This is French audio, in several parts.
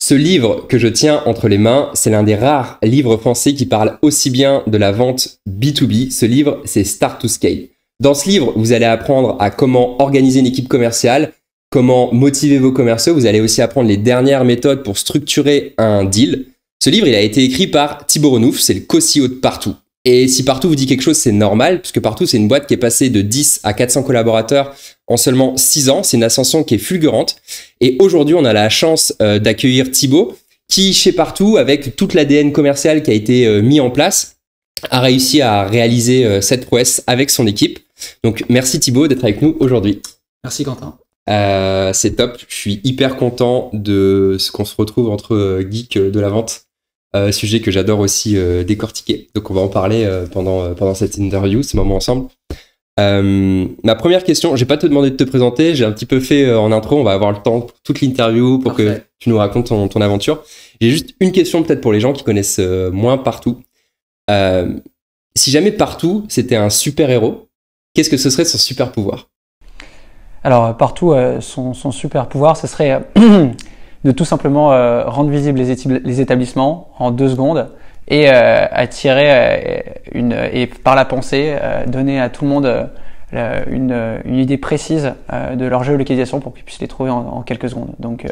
Ce livre que je tiens entre les mains, c'est l'un des rares livres français qui parle aussi bien de la vente B2B. Ce livre, c'est Start to Scale. Dans ce livre, vous allez apprendre à comment organiser une équipe commerciale, comment motiver vos commerciaux. Vous allez aussi apprendre les dernières méthodes pour structurer un deal. Ce livre, il a été écrit par Thibaut Renouf, c'est le co-CEO de Partout. Et si Partout vous dit quelque chose, c'est normal, puisque Partout, c'est une boîte qui est passée de 10 à 400 collaborateurs en seulement 6 ans. C'est une ascension qui est fulgurante. Et aujourd'hui, on a la chance d'accueillir Thibaut, qui, chez Partout, avec toute l'ADN commercial qui a été mis en place, a réussi à réaliser cette prouesse avec son équipe. Donc, merci Thibaut d'être avec nous aujourd'hui. Merci Quentin. C'est top. Je suis hyper content de ce qu'on se retrouve entre geeks de la vente. Sujet que j'adore aussi décortiquer. Donc, on va en parler pendant cette interview, ce moment ensemble. Ma première question, je vais pas te demander de te présenter, j'ai un petit peu fait en intro, on va avoir le temps pour toute l'interview pour que tu nous racontes ton aventure. J'ai juste une question peut-être pour les gens qui connaissent moins Partout. Si jamais Partout, c'était un super-héros, qu'est-ce que ce serait son super-pouvoir? Alors, Partout, son super-pouvoir, ce serait de tout simplement rendre visibles les établissements en 2 secondes et attirer et par la pensée donner à tout le monde une idée précise de leur géolocalisation pour qu'ils puissent les trouver en quelques secondes. Donc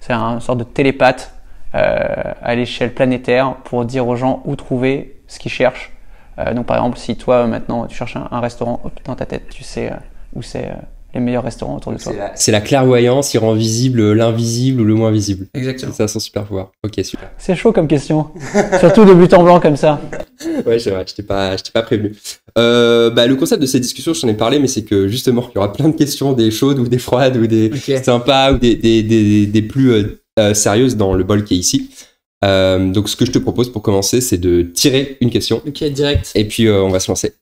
c'est une sorte de télépathe à l'échelle planétaire pour dire aux gens où trouver ce qu'ils cherchent. Donc par exemple, si toi maintenant tu cherches un restaurant, dans ta tête tu sais où c'est les meilleurs restaurants autour de toi. C'est la clairvoyance, il rend visible l'invisible ou le moins visible. Exactement. C'est ça son super pouvoir. Ok, super. C'est chaud comme question, surtout de but en blanc comme ça. Ouais, c'est vrai, je t'ai pas prévenu. Le concept de cette discussion, je t'en ai parlé, mais c'est que justement, il y aura plein de questions, des chaudes ou des froides ou des sympas ou des plus sérieuses dans le bol qui est ici. Donc, ce que je te propose pour commencer, c'est de tirer une question. Ok, direct. Et puis, on va se lancer.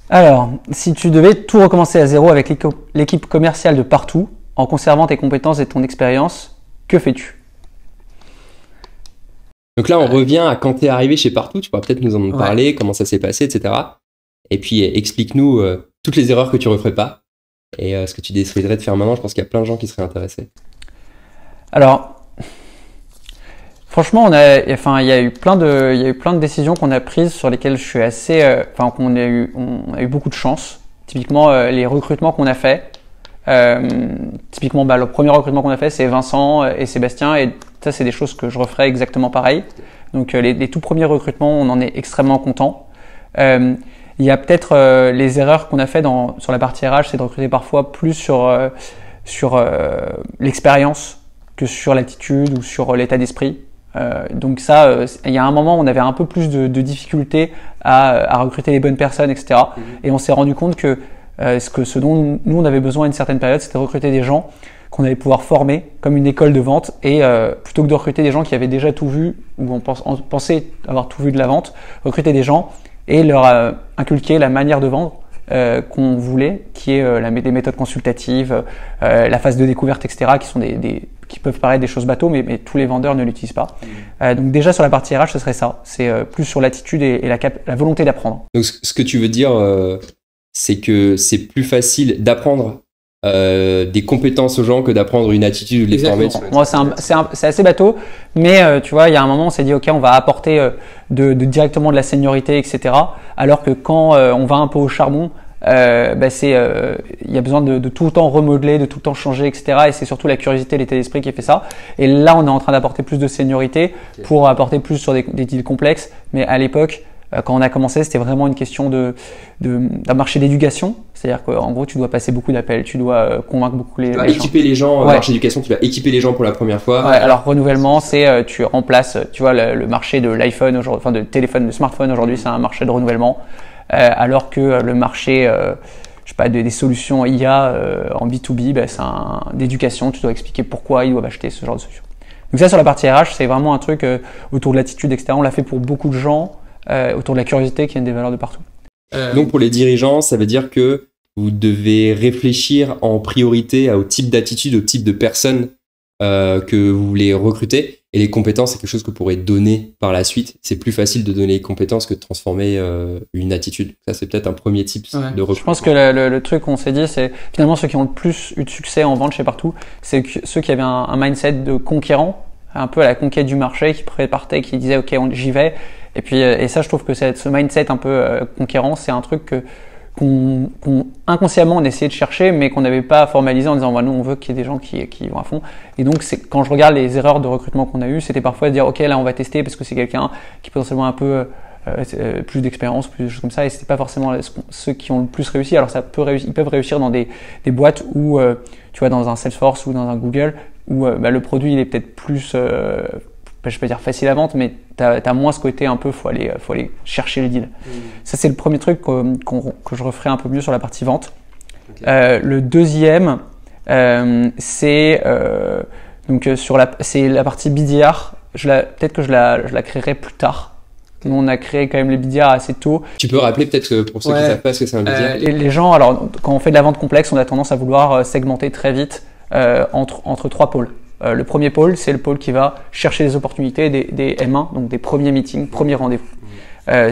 Alors, si tu devais tout recommencer à zéro avec l'équipe commerciale de Partout, en conservant tes compétences et ton expérience, que fais-tu? Donc là, on revient à quand tu es arrivé chez Partout. Tu pourras peut-être nous en parler, comment ça s'est passé, etc. Et puis, explique-nous toutes les erreurs que tu ne referais pas et ce que tu déciderais de faire maintenant. Je pense qu'il y a plein de gens qui seraient intéressés. Alors, franchement, il y a eu plein de décisions qu'on a prises sur lesquelles je suis assez, on a eu beaucoup de chance. Typiquement, les recrutements qu'on a fait. Le premier recrutement qu'on a fait, c'est Vincent et Sébastien, et ça, c'est des choses que je referais exactement pareil. Donc, les tout premiers recrutements, on en est extrêmement content. Il y a peut-être les erreurs qu'on a fait sur la partie RH, c'est de recruter parfois plus sur l'expérience que sur l'attitude ou sur l'état d'esprit. Donc ça, il y a un moment où on avait un peu plus de difficultés à recruter les bonnes personnes, etc. Et on s'est rendu compte que ce dont nous on avait besoin à une certaine période, c'était de recruter des gens qu'on allait pouvoir former comme une école de vente, et plutôt que de recruter des gens qui avaient déjà tout vu ou on pensait avoir tout vu de la vente, recruter des gens et leur inculquer la manière de vendre qu'on voulait, qui est des méthodes consultatives, la phase de découverte, etc., qui sont qui peuvent paraître des choses bateaux, mais tous les vendeurs ne l'utilisent pas. Donc déjà sur la partie RH, ce serait ça. C'est plus sur l'attitude et la volonté d'apprendre. Donc ce que tu veux dire, c'est que c'est plus facile d'apprendre des compétences aux gens que d'apprendre une attitude ou de les former. Moi, c'est assez bateau, mais tu vois, il y a un moment, on s'est dit, ok, on va apporter directement de la seniorité, etc. Alors que quand on va un peu au charbon, il y a besoin de tout le temps remodeler, de tout le temps changer, etc. Et c'est surtout la curiosité, l'état d'esprit qui fait ça. Et là, on est en train d'apporter plus de seniorité pour apporter plus sur des deals complexes. Mais à l'époque, quand on a commencé, c'était vraiment une question d'un marché d'éducation. C'est-à-dire qu'en gros, tu dois passer beaucoup d'appels, tu dois convaincre beaucoup les gens. Équiper les gens, marché d'éducation, tu vas équiper les gens pour la première fois. Ouais, alors renouvellement, c'est tu remplaces, tu vois, le marché de l'iPhone aujourd'hui, enfin de téléphone, de smartphone aujourd'hui, c'est un marché de renouvellement. Alors que le marché, je sais pas, des solutions IA en B2B, c'est d'éducation. Tu dois expliquer pourquoi ils doivent acheter ce genre de solution. Donc ça, sur la partie RH, c'est vraiment un truc autour de l'attitude, etc. On l'a fait pour beaucoup de gens, autour de la curiosité, qui est une des valeurs de Partout. Donc pour les dirigeants, ça veut dire que vous devez réfléchir en priorité au type d'attitude, au type de personnes que vous voulez recruter. Et les compétences, c'est quelque chose que vous pourrez donner par la suite. C'est plus facile de donner les compétences que de transformer une attitude. Ça, c'est peut-être un premier type de recrutement. Je pense que le truc qu'on s'est dit, c'est finalement ceux qui ont le plus eu de succès en vente chez Partout, c'est ceux qui avaient un mindset de conquérant, un peu à la conquête du marché, qui partaient, qui disaient ok, j'y vais. Et puis et ça, je trouve que ce mindset un peu conquérant, c'est un truc qu'on inconsciemment on essayait de chercher, mais qu'on n'avait pas formalisé en disant nous on veut qu'il y ait des gens qui vont à fond. Et donc quand je regarde les erreurs de recrutement qu'on a eues, c'était parfois de dire ok, là on va tester parce que c'est quelqu'un qui potentiellement un peu plus d'expérience, plus de choses comme ça, et c'était pas forcément ceux qui ont le plus réussi. Alors ils peuvent réussir dans des boîtes où tu vois, dans un Salesforce ou dans un Google où le produit il est peut-être plus je peux dire facile à vendre, mais t'as moins ce côté un peu faut aller chercher le deal. Ça c'est le premier truc que je referai un peu mieux sur la partie vente. Le deuxième c'est c'est la partie BDR. Peut-être que je la créerai plus tard. Nous, on a créé quand même les BDR assez tôt. Tu peux rappeler peut-être pour ceux qui ne savent pas ce que c'est un BDR. Les gens, alors quand on fait de la vente complexe, on a tendance à vouloir segmenter très vite entre trois pôles. Le premier pôle, c'est le pôle qui va chercher des opportunités, des M1, donc des premiers meetings, premiers rendez-vous.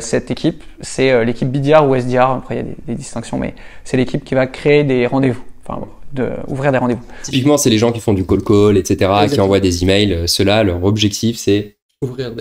Cette équipe, c'est l'équipe BDR ou SDR, après il y a des distinctions, mais c'est l'équipe qui va créer des rendez-vous, ouvrir des rendez-vous. Typiquement, c'est les gens qui font du call, etc., exactement, qui envoient des emails. Ceux-là, leur objectif, c'est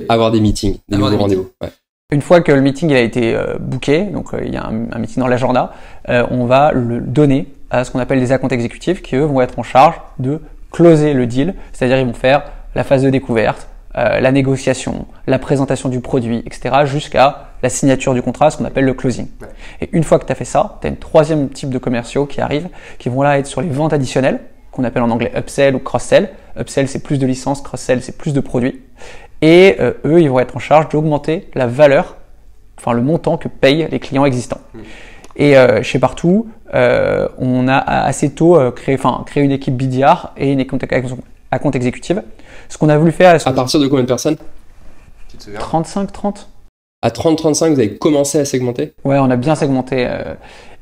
avoir des meetings, des nouveaux rendez-vous. Ouais. Une fois que le meeting il a été booké, donc il y a un meeting dans l'agenda, on va le donner à ce qu'on appelle des accounts exécutifs qui, eux, vont être en charge de closer le deal, c'est-à-dire ils vont faire la phase de découverte, la négociation, la présentation du produit, etc., jusqu'à la signature du contrat, ce qu'on appelle le closing. Ouais. Et une fois que tu as fait ça, tu as une troisième type de commerciaux qui arrivent, qui vont là être sur les ventes additionnelles, qu'on appelle en anglais upsell ou cross-sell. Upsell, c'est plus de licences, cross-sell, c'est plus de produits. Et eux, ils vont être en charge d'augmenter la valeur, enfin le montant que payent les clients existants. Et chez Partout, on a assez tôt créé une équipe BDR et une account exécutive. Ce qu'on a voulu faire… À partir de combien de personnes? Tu te souviens? 35, 30. À 30-35, vous avez commencé à segmenter? Ouais, on a bien segmenté.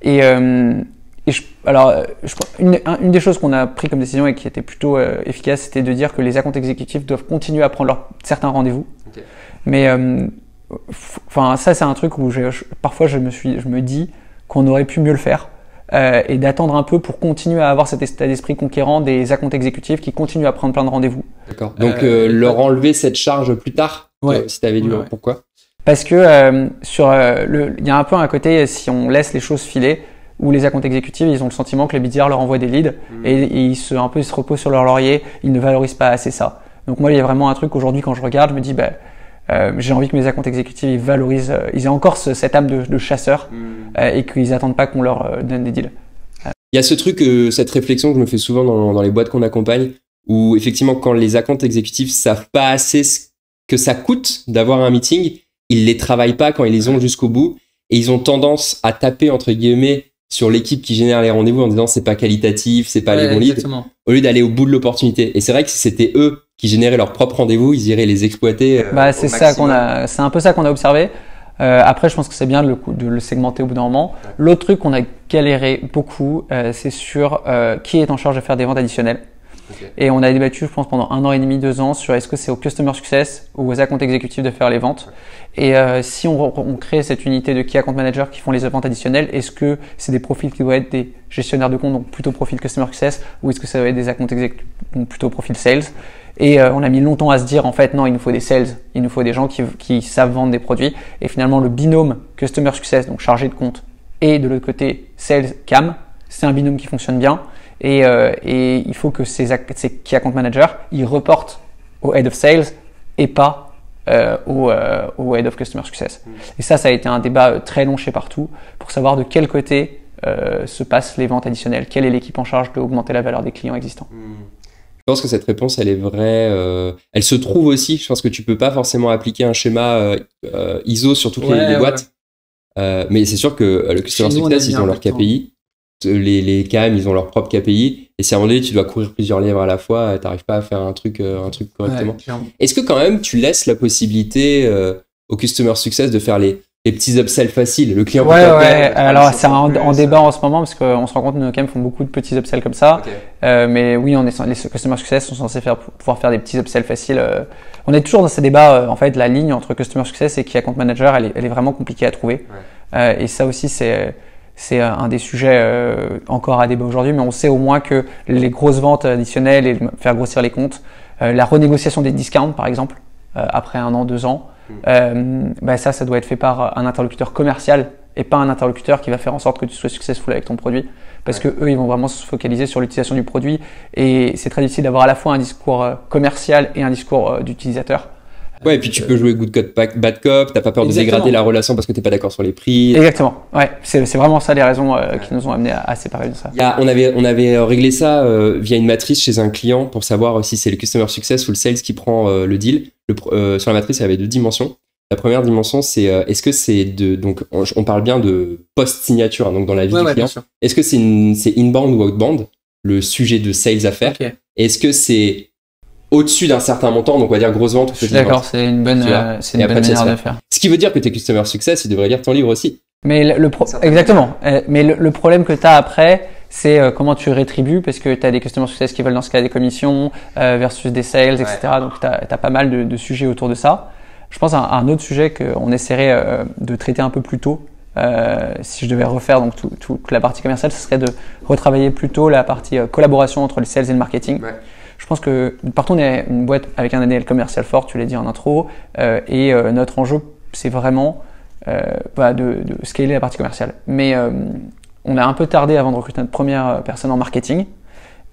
Une des choses qu'on a pris comme décision et qui était plutôt efficace, c'était de dire que les accounts exécutifs doivent continuer à prendre certains rendez-vous. Okay. Mais ça, c'est un truc où parfois je me dis qu'on aurait pu mieux le faire et d'attendre un peu pour continuer à avoir cet état d'esprit conquérant des accounts exécutifs qui continuent à prendre plein de rendez-vous. D'accord. Donc leur enlever cette charge plus tard, si tu avais dû. Ouais. Pourquoi? Parce que il y a un peu un côté, si on laisse les choses filer, où les accounts exécutifs, ils ont le sentiment que les BDR leur envoient des leads et ils se reposent sur leur laurier, ils ne valorisent pas assez ça. Donc moi, il y a vraiment un truc aujourd'hui quand je regarde, je me dis j'ai envie que mes accounts exécutifs ils valorisent, ils aient encore cette âme de chasseur et qu'ils n'attendent pas qu'on leur donne des deals. Il y a ce truc, cette réflexion que je me fais souvent dans les boîtes qu'on accompagne, où effectivement quand les accounts exécutifs savent pas assez ce que ça coûte d'avoir un meeting, ils les travaillent pas quand ils les ont jusqu'au bout et ils ont tendance à taper entre guillemets sur l'équipe qui génère les rendez-vous en disant c'est pas qualitatif, c'est pas les bons leads, au lieu d'aller au bout de l'opportunité. Et c'est vrai que si c'était eux qui généraient leurs propres rendez-vous, ils iraient les exploiter. C'est un peu ça qu'on a observé. Après, je pense que c'est bien de le segmenter au bout d'un moment. L'autre truc qu'on a galéré beaucoup, c'est sur qui est en charge de faire des ventes additionnelles. Okay. Et on a débattu, je pense, pendant 1 an et demi, 2 ans sur est-ce que c'est au Customer Success ou aux accounts exécutifs de faire les ventes. Et si on crée cette unité de Key Account Manager qui font les ventes additionnelles, est-ce que c'est des profils qui doivent être des gestionnaires de compte, donc plutôt profil Customer Success, ou est-ce que ça doit être des accounts exécutifs, donc plutôt profil Sales? Et on a mis longtemps à se dire, en fait, non, il nous faut des sales, il nous faut des gens qui savent vendre des produits. Et finalement, le binôme Customer Success, donc chargé de compte, et de l'autre côté Sales CAM, c'est un binôme qui fonctionne bien. Et il faut que ces Key Account Managers, ils reportent au Head of Sales et pas au Head of Customer Success. Et ça a été un débat très long chez Partout pour savoir de quel côté se passent les ventes additionnelles. Quelle est l'équipe en charge d'augmenter la valeur des clients existants? Je pense que cette réponse, elle est vraie. Elle se trouve aussi. Je pense que tu peux pas forcément appliquer un schéma ISO sur toutes les boîtes. Mais c'est sûr que le Customer Success, ils ont leur KPI. Les KM, ils ont leur propre KPI. Et si à un moment donné, tu dois courir plusieurs lièvres à la fois, t'arrives pas à faire un truc correctement. Est-ce que quand même, tu laisses la possibilité au Customer Success de faire les les petits upsells faciles. Le client. Ouais. Alors c'est en débat en ce moment parce qu'on se rend compte que nos CAM font beaucoup de petits upsells comme ça. Okay. Mais oui, les customer success sont censés pouvoir faire des petits upsells faciles. On est toujours dans ces débats. En fait, la ligne entre customer success et key account manager, elle est vraiment compliquée à trouver. Ouais. Et ça aussi, c'est un des sujets encore à débat aujourd'hui. Mais on sait au moins que les grosses ventes additionnelles et faire grossir les comptes, la renégociation des discounts par exemple, après 1 an, 2 ans. Ça doit être fait par un interlocuteur commercial et pas un interlocuteur qui va faire en sorte que tu sois successful avec ton produit parce que eux ils vont vraiment se focaliser sur l'utilisation du produit et c'est très difficile d'avoir à la fois un discours commercial et un discours d'utilisateur. Ouais, et puis tu peux jouer good cop, bad cop, t'as pas peur de dégrader la relation parce que t'es pas d'accord sur les prix. Exactement, ouais, c'est vraiment ça les raisons qui nous ont amené à séparer de ça. On avait réglé ça via une matrice chez un client pour savoir si c'est le customer success ou le sales qui prend le deal. Sur la matrice, il y avait 2 dimensions. La première dimension, c'est est-ce que c'est donc on parle bien de post-signature, hein, donc dans la vie du client. Est-ce que c'est inbound ou outbound, le sujet de sales à faire? Okay. Est-ce que c'est au-dessus d'un certain montant, donc on va dire grosse vente ou petite vente? D'accord, c'est une bonne manière de faire. Ce qui veut dire que t'es customer success, il devrait lire ton livre aussi. Mais exactement. Mais le problème que t'as après, c'est comment tu rétribues, parce que t'as des customer success qui veulent dans ce cas des commissions versus des sales, etc. Donc t'as pas mal de sujets autour de ça. Je pense à un autre sujet qu'on essaierait de traiter un peu plus tôt. Si je devais refaire donc toute la partie commerciale, ce serait de retravailler plutôt la partie collaboration entre les sales et le marketing. Ouais. Je pense que partout on est une boîte avec un ADN commercial fort, tu l'as dit en intro, et notre enjeu c'est vraiment de scaler la partie commerciale. Mais on a un peu tardé avant de recruter notre première personne en marketing.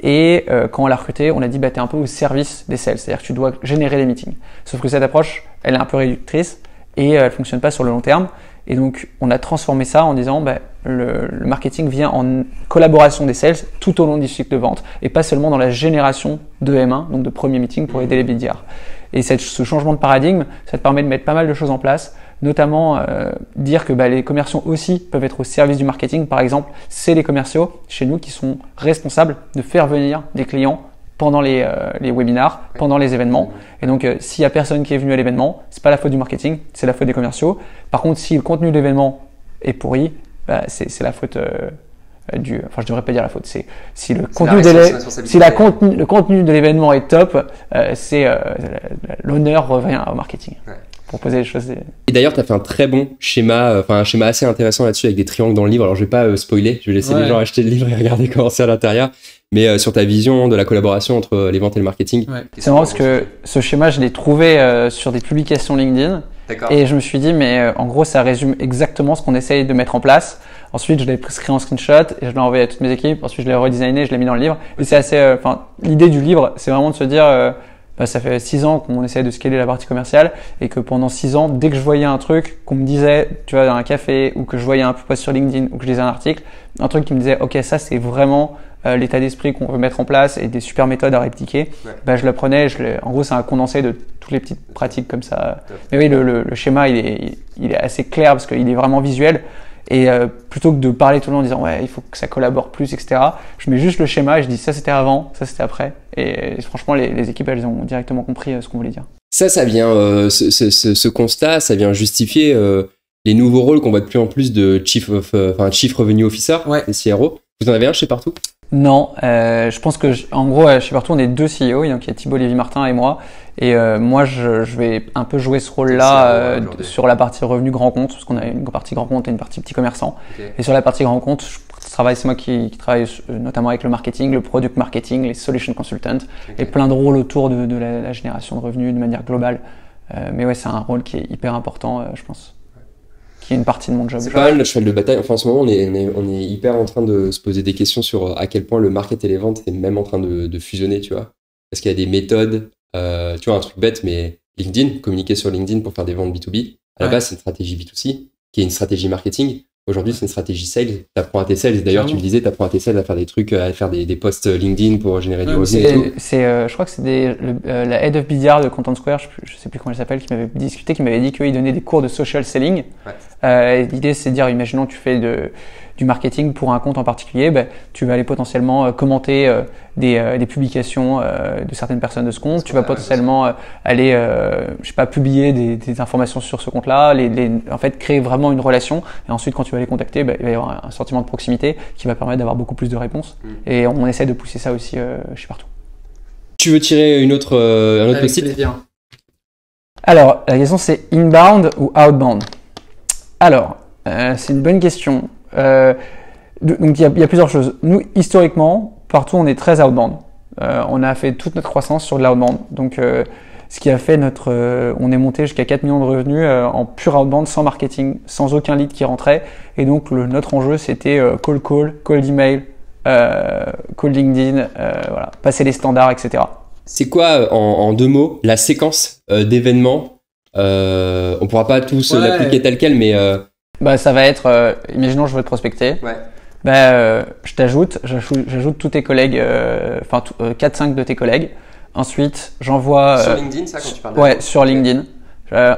Et quand on l'a recruté, on a dit t'es un peu au service des sales, c'est-à-dire que tu dois générer les meetings. Sauf que cette approche, elle est un peu réductrice et elle fonctionne pas sur le long terme. Et donc on a transformé ça en disant le marketing vient en collaboration des sales tout au long du cycle de vente et pas seulement dans la génération de M1, donc de premier meeting pour aider les BDR. Et ce changement de paradigme, ça te permet de mettre pas mal de choses en place, notamment dire que les commerciaux aussi peuvent être au service du marketing. Par exemple, c'est les commerciaux chez nous qui sont responsables de faire venir des clients pendant les webinars, pendant les événements. Et donc, s'il y a personne qui est venu à l'événement, c'est pas la faute du marketing, c'est la faute des commerciaux. Par contre, si le contenu de l'événement est pourri, c'est la faute je devrais pas dire la faute. C'est si le contenu le contenu de l'événement est top, l'honneur revient au marketing. Ouais. Pour poser les choses. Et d'ailleurs, tu as fait un très bon schéma, un schéma assez intéressant là-dessus avec des triangles dans le livre. Alors, je vais pas spoiler, je vais laisser les gens acheter le livre et regarder comment c'est à l'intérieur. Mais sur ta vision de la collaboration entre les ventes et le marketing. Ouais. C'est marrant parce que ce schéma, je l'ai trouvé sur des publications LinkedIn. D'accord. Et je me suis dit, mais en gros, ça résume exactement ce qu'on essaye de mettre en place. Ensuite, je l'ai pris en screenshot et je l'ai envoyé à toutes mes équipes. Ensuite, je l'ai redesigné, je l'ai mis dans le livre. Et c'est assez, l'idée du livre, c'est vraiment de se dire, ça fait 6 ans qu'on essaie de scaler la partie commerciale et que pendant 6 ans, dès que je voyais un truc qu'on me disait, tu vois, dans un café ou que je voyais un post sur LinkedIn ou que je lisais un article, un truc qui me disait, ok, ça c'est vraiment l'état d'esprit qu'on veut mettre en place et des super méthodes à répliquer, je le prenais, en gros c'est un condensé de toutes les petites pratiques comme ça. Mais oui, le schéma il est assez clair parce qu'il est vraiment visuel. Et plutôt que de parler tout le long en disant il faut que ça collabore plus, etc. Je mets juste le schéma et je dis ça c'était avant, ça c'était après. Et franchement les équipes elles ont directement compris ce qu'on voulait dire. Ça vient ce constat, ça vient justifier les nouveaux rôles qu'on voit de plus en plus de Chief Revenue Officer, les CRO. Vous en avez un chez Partout? Non, je pense que en gros chez Partout on est 2 CEO, donc il y a Thibaut Lévy-Martin et moi. Et moi je vais un peu jouer ce rôle-là sur la partie revenu grand compte, parce qu'on a une partie grand compte et une partie petit commerçant. Okay. Et sur la partie grand compte, c'est moi qui travaille notamment avec le marketing, le product marketing, les solution consultants, et plein de rôles autour de la génération de revenus de manière globale. Mais ouais, c'est un rôle qui est hyper important, je pense. Qui est une partie de mon job. C'est pas mal le cheval de bataille. Enfin, en ce moment, on est hyper en train de se poser des questions sur à quel point le market et les ventes est même en train de fusionner, tu vois. Parce qu'il y a des méthodes, tu vois, un truc bête, mais LinkedIn, communiquer sur LinkedIn pour faire des ventes B2B. À la base, c'est une stratégie B2C, qui est une stratégie marketing. Aujourd'hui, c'est une stratégie sales. T'apprends à tes sales. D'ailleurs, tu le disais, t'apprends à tes sales à faire des trucs, à faire des posts LinkedIn pour générer du revenu et tout. Je crois que c'est la head of BDR de Content Square, je sais plus comment elle s'appelle, qui m'avait discuté, qui m'avait dit qu'il donnait des cours de social selling. Ouais. L'idée, c'est de dire, imaginons, tu fais du marketing pour un compte en particulier, tu vas aller potentiellement commenter des publications de certaines personnes de ce compte. Tu vas potentiellement aller, je sais pas, publier des informations sur ce compte-là, en fait, créer vraiment une relation. Et ensuite, quand tu vas les contacter, il va y avoir un sentiment de proximité qui va permettre d'avoir beaucoup plus de réponses. Et on essaie de pousser ça aussi chez Partout. Tu veux tirer un autre site? Alors, la question c'est inbound ou outbound? Alors, c'est une bonne question. Donc, il y a plusieurs choses. Nous, historiquement, Partout, on est très outbound. On a fait toute notre croissance sur de l'outbound. Donc, ce qui a fait on est monté jusqu'à 4 millions de revenus en pure outbound, sans marketing, sans aucun lead qui rentrait. Et donc, notre enjeu, c'était call d'email, call LinkedIn, voilà, passer les standards, etc. C'est quoi, en 2 mots, la séquence d'événements? On pourra pas tous l'appliquer tel quel, mais... ça va être, imaginons je veux te prospecter. J'ajoute tous tes collègues, 4-5 de tes collègues. Ensuite, j'envoie... Sur LinkedIn, ça, quand tu parles de... Ouais, sur LinkedIn.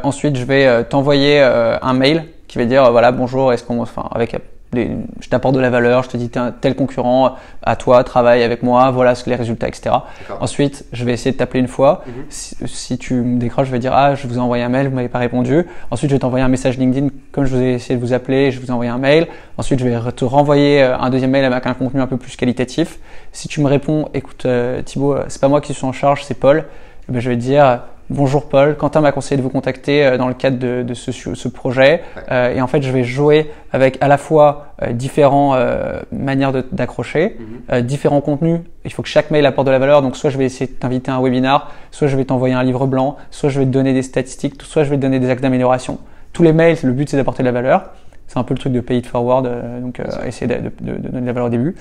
Ensuite, je vais t'envoyer un mail qui va dire, voilà, bonjour, je t'apporte de la valeur, je te dis tel concurrent à toi, travaille avec moi, voilà les résultats, etc. Ensuite, je vais essayer de t'appeler une fois. Si tu me décroches, je vais dire je vous ai envoyé un mail, vous m'avez pas répondu. Ensuite, je vais t'envoyer un message LinkedIn comme je vous ai essayé de vous appeler, je vous ai envoyé un mail. Ensuite, je vais te renvoyer un deuxième mail avec un contenu un peu plus qualitatif. Si tu me réponds, écoute Thibaut, c'est pas moi qui suis en charge, c'est Paul. Je vais te dire bonjour Paul, Quentin m'a conseillé de vous contacter dans le cadre de ce projet. Et en fait, je vais jouer avec à la fois différentes manières d'accrocher, différents contenus. Il faut que chaque mail apporte de la valeur. Donc, soit je vais essayer de t'inviter à un webinar, soit je vais t'envoyer un livre blanc, soit je vais te donner des statistiques, soit je vais te donner des axes d'amélioration. Tous les mails, le but, c'est d'apporter de la valeur. C'est un peu le truc de pay it forward, essayer de donner de la valeur au début.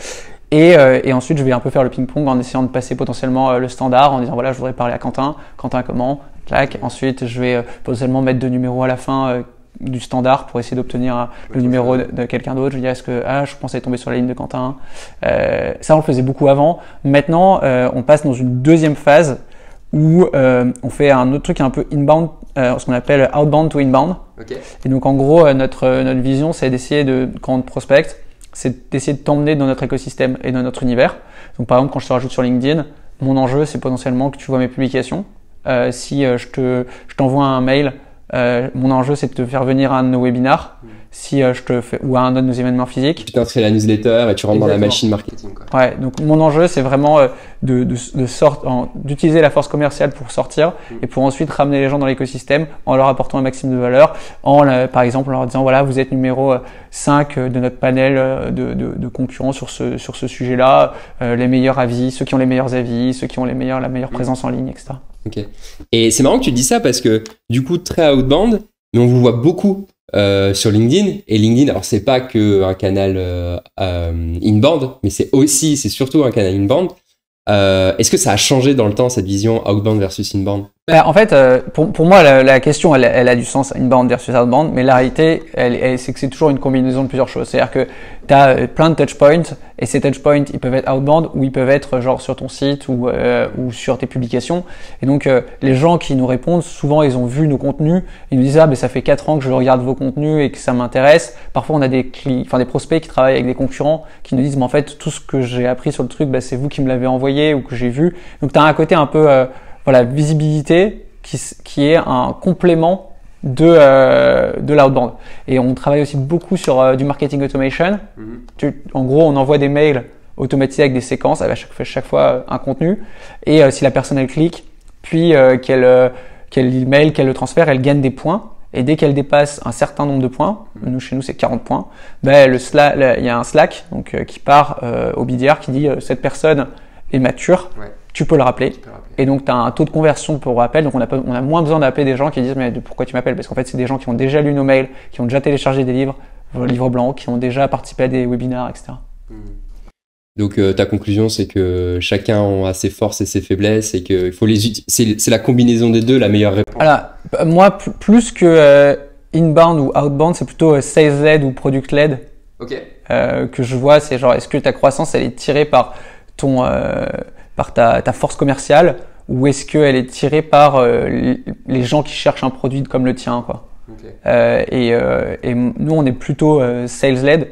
Et ensuite, je vais un peu faire le ping-pong en essayant de passer potentiellement le standard, en disant voilà, je voudrais parler à Quentin. Quentin, comment? Clac. Ensuite, je vais potentiellement mettre 2 numéros à la fin du standard pour essayer d'obtenir le numéro de quelqu'un d'autre. Je vais dire est-ce que je pensais tomber sur la ligne de Quentin. Ça, on le faisait beaucoup avant. Maintenant, on passe dans une deuxième phase où on fait un autre truc un peu inbound, ce qu'on appelle outbound to inbound. Et donc, en gros, notre vision, c'est d'essayer quand on te prospecte, c'est d'essayer de t'emmener dans notre écosystème et dans notre univers. Donc, par exemple, quand je te rajoute sur LinkedIn, mon enjeu, c'est potentiellement que tu vois mes publications. Si je t'envoie un mail, mon enjeu, c'est de te faire venir à un de nos webinars. Si je te fais, ou à un de nos événements physiques. Tu t'inscris à la newsletter et tu rentres dans la machine marketing, quoi. Ouais, donc mon enjeu, c'est vraiment d'utiliser la force commerciale pour sortir et pour ensuite ramener les gens dans l'écosystème en leur apportant un maximum de valeur, par exemple en leur disant voilà, vous êtes numéro 5 de notre panel de concurrents sur ce sujet-là, les meilleurs avis, ceux qui ont les meilleurs avis, ceux qui ont la meilleure présence en ligne, etc. Ok. Et c'est marrant que tu dis ça parce que du coup, très outbound, mais on vous voit beaucoup sur LinkedIn. Et LinkedIn, alors c'est pas que un canal inbound, mais c'est surtout un canal inbound. Est-ce que ça a changé dans le temps, cette vision outbound versus inbound? En fait, pour moi, la question, elle a du sens, inbound versus outbound, mais la réalité, c'est que c'est toujours une combinaison de plusieurs choses. C'est-à-dire que tu as plein de touchpoints, et ces touchpoints, ils peuvent être outbound ou ils peuvent être genre sur ton site ou sur tes publications. Et donc, les gens qui nous répondent, souvent, ils ont vu nos contenus, ils nous disent ça fait 4 ans que je regarde vos contenus et que ça m'intéresse. Parfois, on a des prospects qui travaillent avec des concurrents qui nous disent mais en fait, tout ce que j'ai appris sur le truc, c'est vous qui me l'avez envoyé ou que j'ai vu. Donc, tu as un côté un peu visibilité qui est un complément de l'outbound. Et on travaille aussi beaucoup sur du marketing automation. En gros, on envoie des mails automatisés avec des séquences, avec chaque fois un contenu. Et si la personne elle clique, puis qu'elle email, qu'elle le transfère, elle gagne des points. Et dès qu'elle dépasse un certain nombre de points, chez nous c'est 40 points, il y a un Slack qui part au BDR qui dit cette personne est mature. Tu peux le rappeler. Et donc, tu as un taux de conversion pour rappel. Donc, on a moins besoin d'appeler des gens qui disent mais pourquoi tu m'appelles? Parce qu'en fait, c'est des gens qui ont déjà lu nos mails, qui ont déjà téléchargé des livres blancs, qui ont déjà participé à des webinars, etc. Donc, ta conclusion, c'est que chacun a ses forces et ses faiblesses et qu'il faut c'est la combinaison des deux, la meilleure réponse. Alors, moi, plus que inbound ou outbound, c'est plutôt sales-led ou product-led. Que je vois, c'est genre, est-ce que ta croissance, elle est tirée par par ta force commerciale ou est-ce qu'elle est tirée par les gens qui cherchent un produit comme le tien, quoi. Et nous, on est plutôt sales-led.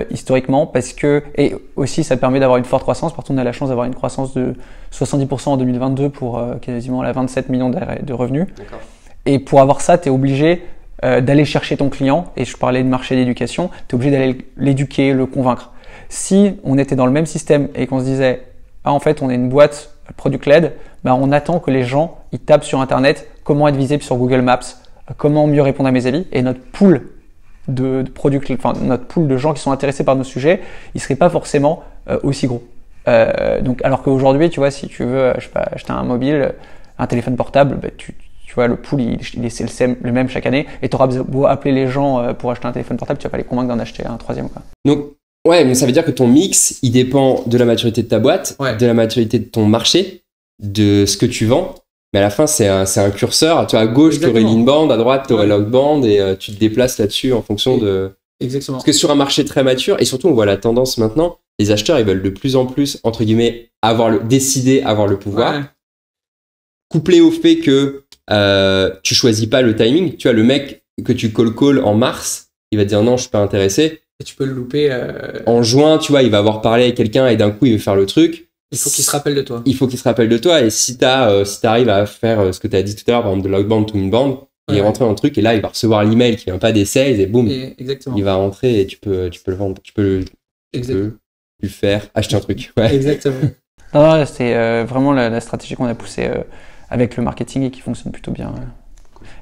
historiquement, parce que, et aussi ça te permet d'avoir une forte croissance. Par contre, on a la chance d'avoir une croissance de 70% en 2022 pour quasiment 27 millions de revenus. D'accord. Et pour avoir ça, tu es obligé d'aller chercher ton client. Et je parlais de marché d'éducation, tu es obligé d'aller l'éduquer, le convaincre. Si on était dans le même système et qu'on se disait, ah, en fait, on est une boîte product-led, ben, on attend que les gens ils tapent sur Internet comment être visible sur Google Maps, comment mieux répondre à mes avis, et notre pool notre pool de gens qui sont intéressés par nos sujets, il serait pas forcément aussi gros. Donc, alors qu'aujourd'hui, tu vois, si tu veux, je sais pas, acheter un mobile, un téléphone portable, ben, tu vois, le pool, c'est le même chaque année, et tu auras beau appeler les gens pour acheter un téléphone portable, tu vas pas les convaincre d'en acheter un troisième, quoi. Donc, ouais, mais ça veut dire que ton mix, il dépend de la maturité de ta boîte, de la maturité de ton marché, de ce que tu vends. Mais à la fin, c'est un curseur. Tu vois, à gauche, tu aurais l'inbound, à droite, tu aurais l'outbound, et tu te déplaces là-dessus en fonction de... Exactement. Parce que sur un marché très mature, et surtout, on voit la tendance maintenant, les acheteurs, ils veulent de plus en plus, entre guillemets, décider, avoir le pouvoir. Ouais. Couplé au fait que tu choisis pas le timing. Tu vois, le mec que tu call en mars, il va te dire non, je suis pas intéressé. Et tu peux le louper. En juin, tu vois, il va avoir parlé avec quelqu'un et d'un coup, il veut faire le truc. Il faut qu'il se rappelle de toi. Il faut qu'il se rappelle de toi. Et si t'arrives à faire ce que tu as dit tout à l'heure, par exemple de l'outbound to inbound, il est rentré dans le truc et là, il va recevoir l'email qui vient pas des sales et boum, il va rentrer et tu peux le vendre. Tu peux lui faire acheter un truc. Ouais. Exactement. Non, c'est vraiment la stratégie qu'on a poussée avec le marketing et qui fonctionne plutôt bien.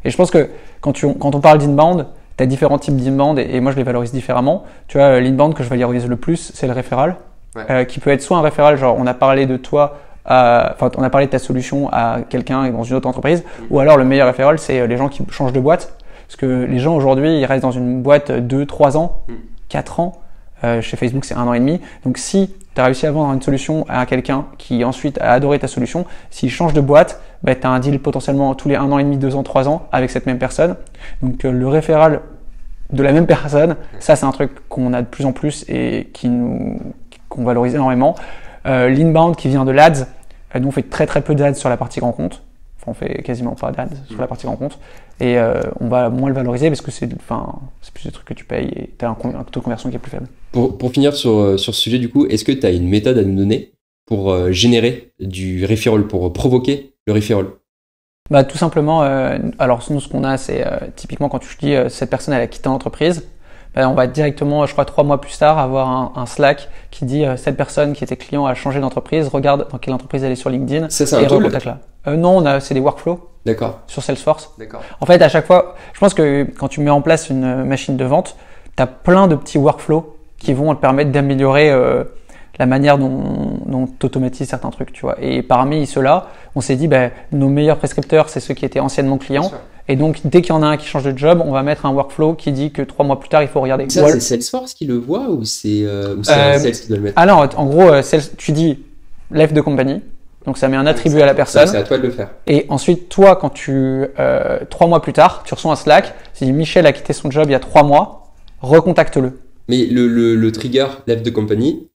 Et je pense que quand on parle d'inbound, tu as différents types d'inbound et moi je les valorise différemment. Tu vois, l'inbound que je valorise le plus, c'est le référal. Ouais. Qui peut être soit un référal, genre on a parlé de toi, on a parlé de ta solution à quelqu'un dans une autre entreprise, ou alors le meilleur référal, c'est les gens qui changent de boîte. Parce que les gens aujourd'hui, ils restent dans une boîte 2, 3 ans, 4 ans. Chez Facebook, c'est 1 an et demi. Donc si tu as réussi à vendre une solution à quelqu'un qui ensuite a adoré ta solution, s'il change de boîte, bah, tu as un deal potentiellement tous les 1 an et demi, 2 ans, 3 ans avec cette même personne. Donc le référal de la même personne, ça c'est un truc qu'on a de plus en plus et qu'on valorise énormément. L'inbound qui vient de l'ADS, nous on fait très très peu d'ADS sur la partie grand compte. Enfin, on fait quasiment pas d'ADS sur la partie grand compte. Et on va moins le valoriser parce que c'est plus des trucs que tu payes et tu as un taux de conversion qui est plus faible. Pour finir sur ce sujet du coup, est-ce que tu as une méthode à nous donner pour générer du referral, pour provoquer le referral? Bah, tout simplement, alors nous ce qu'on a c'est typiquement quand tu dis cette personne elle a quitté l'entreprise, on va directement, je crois 3 mois plus tard, avoir un Slack qui dit cette personne qui était client a changé d'entreprise, regarde dans quelle entreprise elle est sur LinkedIn et recontacte-la. Non, c'est des workflows. D'accord. Sur Salesforce. D'accord. En fait, à chaque fois, je pense que quand tu mets en place une machine de vente, tu as plein de petits workflows qui vont te permettre d'améliorer la manière dont tu automatises certains trucs, tu vois. Et parmi ceux-là, on s'est dit, nos meilleurs prescripteurs, c'est ceux qui étaient anciennement clients. Et donc, dès qu'il y en a un qui change de job, on va mettre un workflow qui dit que 3 mois plus tard, il faut regarder. Ça, c'est Salesforce qui le voit ou c'est un Sales qui doit le mettre? Ah non, en gros, tu dis left de compagnie. Donc, ça met un attribut à la personne. C'est à toi de le faire. Et ensuite, toi, quand 3 mois plus tard, tu reçois un Slack. Si Michel a quitté son job il y a 3 mois, recontacte-le. Mais le trigger left de compagnie,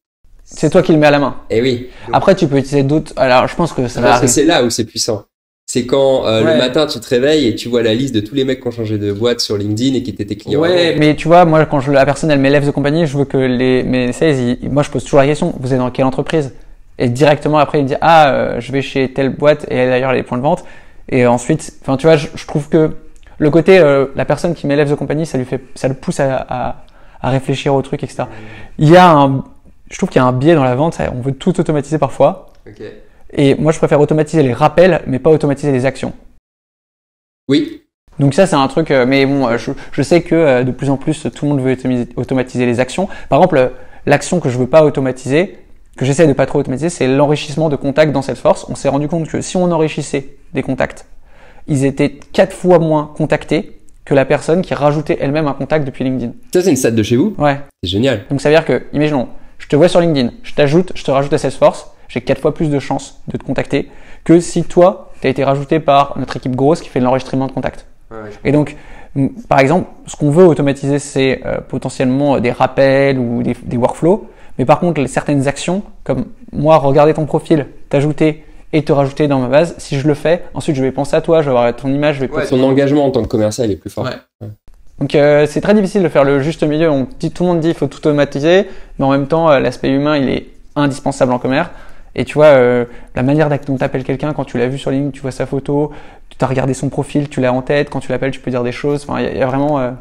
c'est toi qui le mets à la main. Eh oui. Après, tu peux utiliser d'autres. Alors, je pense que ça va arriver. C'est là où c'est puissant. C'est quand le matin, tu te réveilles et tu vois la liste de tous les mecs qui ont changé de boîte sur LinkedIn et qui étaient tes clients. Ouais, mais tu vois, moi, quand la personne, elle met left de compagnie, je veux que mes sales, moi, je pose toujours la question, vous êtes dans quelle entreprise? Et directement après, il me dit, je vais chez telle boîte et d'ailleurs, elle a les points de vente. Et ensuite, enfin, tu vois, je trouve que le côté, la personne qui met left de compagnie, ça le pousse à réfléchir au truc, etc. Je trouve qu'il y a un biais dans la vente, on veut tout automatiser parfois. Okay. Et moi, je préfère automatiser les rappels, mais pas automatiser les actions. Oui. Donc ça, c'est un truc, mais bon, je sais que de plus en plus, tout le monde veut automatiser les actions. Par exemple, l'action que je veux pas automatiser, que j'essaie de pas trop automatiser, c'est l'enrichissement de contacts dans Salesforce. On s'est rendu compte que si on enrichissait des contacts, ils étaient 4 fois moins contactés que la personne qui rajoutait elle-même un contact depuis LinkedIn. Ça, c'est une stat de chez vous? Ouais. C'est génial. Donc ça veut dire que, imaginons, je te vois sur LinkedIn, je te rajoute à Salesforce, j'ai 4 fois plus de chances de te contacter que si toi, tu as été rajouté par notre équipe grosse qui fait de l'enregistrement de contacts. Ouais. Et donc, par exemple, ce qu'on veut automatiser, c'est potentiellement des rappels ou des workflows. Mais par contre, certaines actions, comme moi, regarder ton profil, t'ajouter et te rajouter dans ma base, si je le fais, ensuite je vais penser à toi, je vais avoir ton image, je vais ton engagement en tant que commercial est plus fort. Ouais. Donc c'est très difficile de faire le juste milieu. Tout le monde dit qu'il faut tout automatiser, mais en même temps l'aspect humain il est indispensable en commerce. Et tu vois la manière dont tu appelles quelqu'un quand tu l'as vu sur LinkedIn, tu vois sa photo, tu as regardé son profil, tu l'as en tête, quand tu l'appelles tu peux dire des choses. Enfin il y a vraiment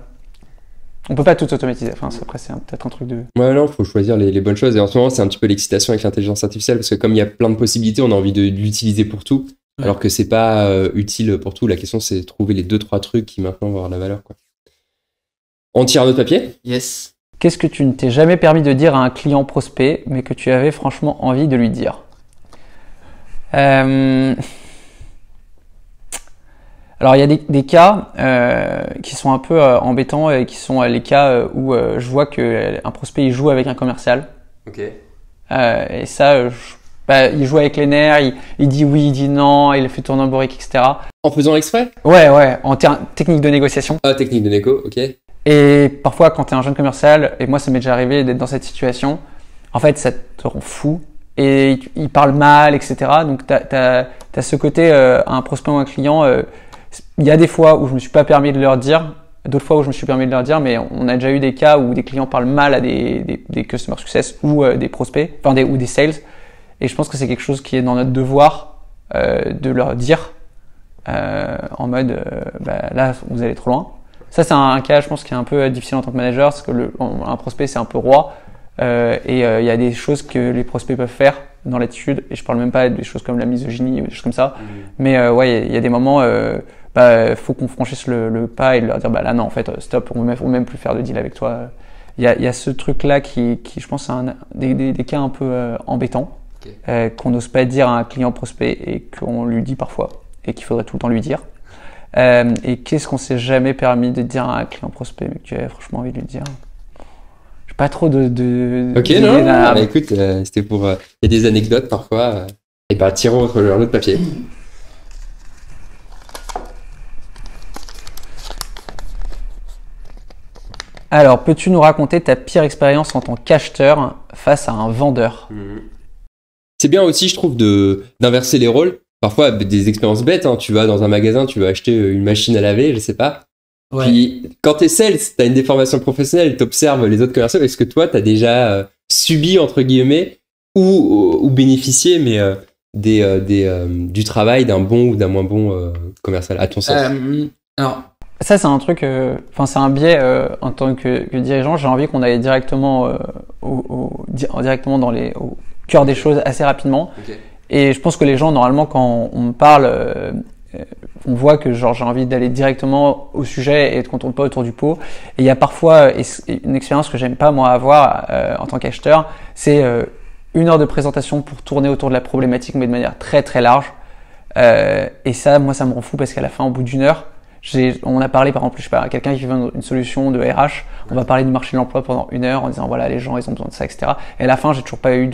on peut pas tout automatiser. Enfin après c'est peut-être un truc de. Ouais non, faut choisir les bonnes choses. Et en ce moment c'est un petit peu l'excitation avec l'intelligence artificielle parce que comme il y a plein de possibilités, on a envie de l'utiliser pour tout. Ouais. Alors que c'est pas utile pour tout. La question c'est de trouver les 2-3 trucs qui maintenant vont avoir de la valeur, quoi. On tire un autre papier. Yes. Qu'est-ce que tu ne t'es jamais permis de dire à un client prospect, mais que tu avais franchement envie de lui dire? Alors il y a des cas qui sont un peu embêtants et qui sont les cas où je vois qu'un prospect il joue avec un commercial. Ok. Et ça, il joue avec les nerfs, il dit oui, il dit non, il fait tourner en boric, etc. En faisant exprès? Ouais, en technique de négociation. Ah, technique de négo, ok. Et parfois, quand tu es un jeune commercial, et moi ça m'est déjà arrivé d'être dans cette situation, en fait ça te rend fou et il parle mal, etc. Donc tu as ce côté, un prospect ou un client, il y a des fois où je me suis pas permis de leur dire, d'autres fois où je me suis permis de leur dire, mais on a déjà eu des cas où des clients parlent mal à des customer success ou des prospects, ou des sales. Et je pense que c'est quelque chose qui est dans notre devoir de leur dire en mode là vous allez trop loin. Ça c'est un cas je pense qui est un peu difficile en tant que manager parce que un prospect c'est un peu roi et il y a des choses que les prospects peuvent faire dans l'attitude et je parle même pas des choses comme la misogynie ou des choses comme ça. Mais ouais il y a des moments faut qu'on franchisse le pas et leur dire là non en fait stop on veut même plus faire de deal avec toi. Il y a ce truc là qui je pense c'est des cas un peu embêtants. Okay. Qu'on n'ose pas dire à un client prospect et qu'on lui dit parfois et qu'il faudrait tout le temps lui dire. Et qu'est-ce qu'on s'est jamais permis de dire à un client prospect mais que tu avais franchement envie de lui dire? J'ai pas trop de ok, non, écoute, c'était pour... Il y a des anecdotes parfois. Et tirons un autre papier. Alors, peux-tu nous raconter ta pire expérience en tant qu'acheteur face à un vendeur? C'est bien aussi, je trouve, d'inverser les rôles. Parfois, des expériences bêtes, hein. Tu vas dans un magasin, tu vas acheter une machine à laver, je sais pas. Ouais. Puis, quand t'es sales, t'as une déformation professionnelle, t'observes les autres commerciaux. Est-ce que toi, t'as déjà subi, entre guillemets, ou bénéficié, mais du travail d'un bon ou d'un moins bon commercial, à ton sens? Alors, ça, c'est un truc, c'est un biais en tant que dirigeant. J'ai envie qu'on aille directement, directement au cœur des choses assez rapidement. Okay. Et je pense que les gens, normalement, quand on me parle, on voit que j'ai envie d'aller directement au sujet et qu'on tourne pas autour du pot. Et il y a parfois une expérience que j'aime pas moi avoir en tant qu'acheteur, c'est 1 heure de présentation pour tourner autour de la problématique, mais de manière très très large. Et ça, moi, ça me rend fou parce qu'à la fin, au bout d'1 heure, on a parlé par exemple, je sais pas, quelqu'un qui veut une solution de RH, on va parler du marché de l'emploi pendant 1 heure en disant voilà les gens ils ont besoin de ça, etc. Et à la fin j'ai toujours pas eu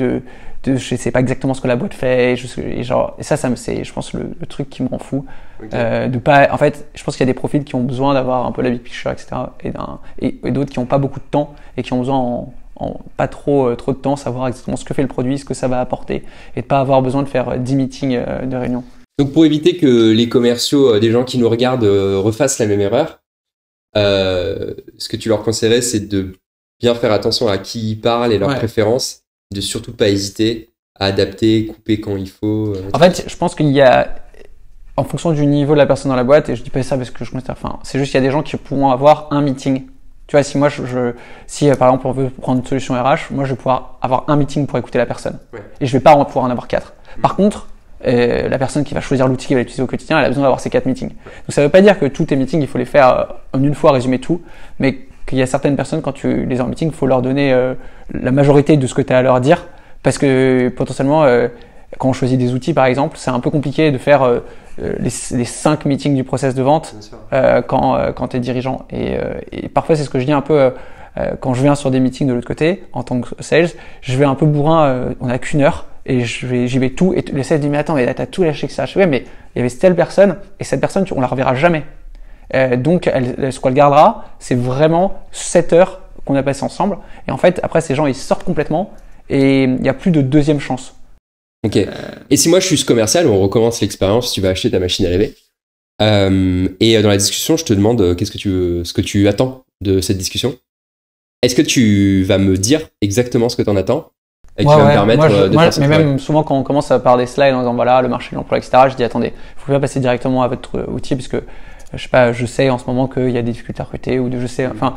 je sais pas exactement ce que la boîte fait, et ça c'est je pense le truc qui me rend fou. Okay. En fait je pense qu'il y a des profils qui ont besoin d'avoir un peu la big picture, etc. Et d'autres qui ont pas beaucoup de temps et qui ont besoin en pas trop de temps savoir exactement ce que fait le produit, ce que ça va apporter et de pas avoir besoin de faire 10 meetings de réunion. Donc pour éviter que les commerciaux, des gens qui nous regardent, refassent la même erreur, ce que tu leur conseillerais, c'est de bien faire attention à qui ils parlent et leurs préférences, de surtout pas hésiter à adapter, couper quand il faut. En fait, je pense qu'il y a, en fonction du niveau de la personne dans la boîte, et je dis pas ça parce que je considère, c'est juste qu'il y a des gens qui pourront avoir un meeting. Tu vois, si moi, si par exemple on veut prendre une solution RH, moi je vais pouvoir avoir un meeting pour écouter la personne, et je vais pas pouvoir en avoir 4. Par contre, la personne qui va choisir l'outil qu'elle va utiliser au quotidien, elle a besoin d'avoir ces 4 meetings. Donc ça veut pas dire que tous tes meetings, il faut les faire en une fois, résumer tout, mais qu'il y a certaines personnes, quand tu les as en meeting, il faut leur donner la majorité de ce que tu as à leur dire, parce que potentiellement, quand on choisit des outils par exemple, c'est un peu compliqué de faire les 5 meetings du process de vente quand tu es dirigeant. Et parfois, c'est ce que je dis un peu quand je viens sur des meetings de l'autre côté, en tant que sales, je vais un peu bourrin, on n'a qu'1 heure, et j'y vais tout, et le sales dit mais attends, mais là t'as tout lâché que ça. Je fais ouais, mais il y avait telle personne, et cette personne on la reverra jamais. Donc ce qu'elle gardera, c'est vraiment 7 heures qu'on a passé ensemble, et en fait après ces gens ils sortent complètement, et il n'y a plus de deuxième chance. Ok. Et si moi je suis ce commercial, on recommence l'expérience, tu vas acheter ta machine à laver, Et dans la discussion, je te demande ce que tu attends de cette discussion. Est-ce que tu vas me dire exactement ce que tu en attends et qui va me permettre de faire ça? Mais même souvent quand on commence par des slides en disant voilà le marché de l'emploi, etc., je dis attendez, il faut pas passer directement à votre outil parce que je sais pas, je sais en ce moment qu'il y a des difficultés à recruter ou enfin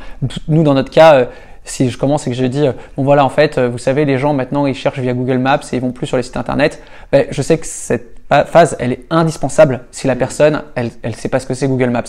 nous dans notre cas, si je commence et que je dis bon voilà en fait vous savez les gens maintenant ils cherchent via Google Maps et ils vont plus sur les sites internet, ben, je sais que cette phase elle est indispensable si la personne elle sait pas ce que c'est Google Maps.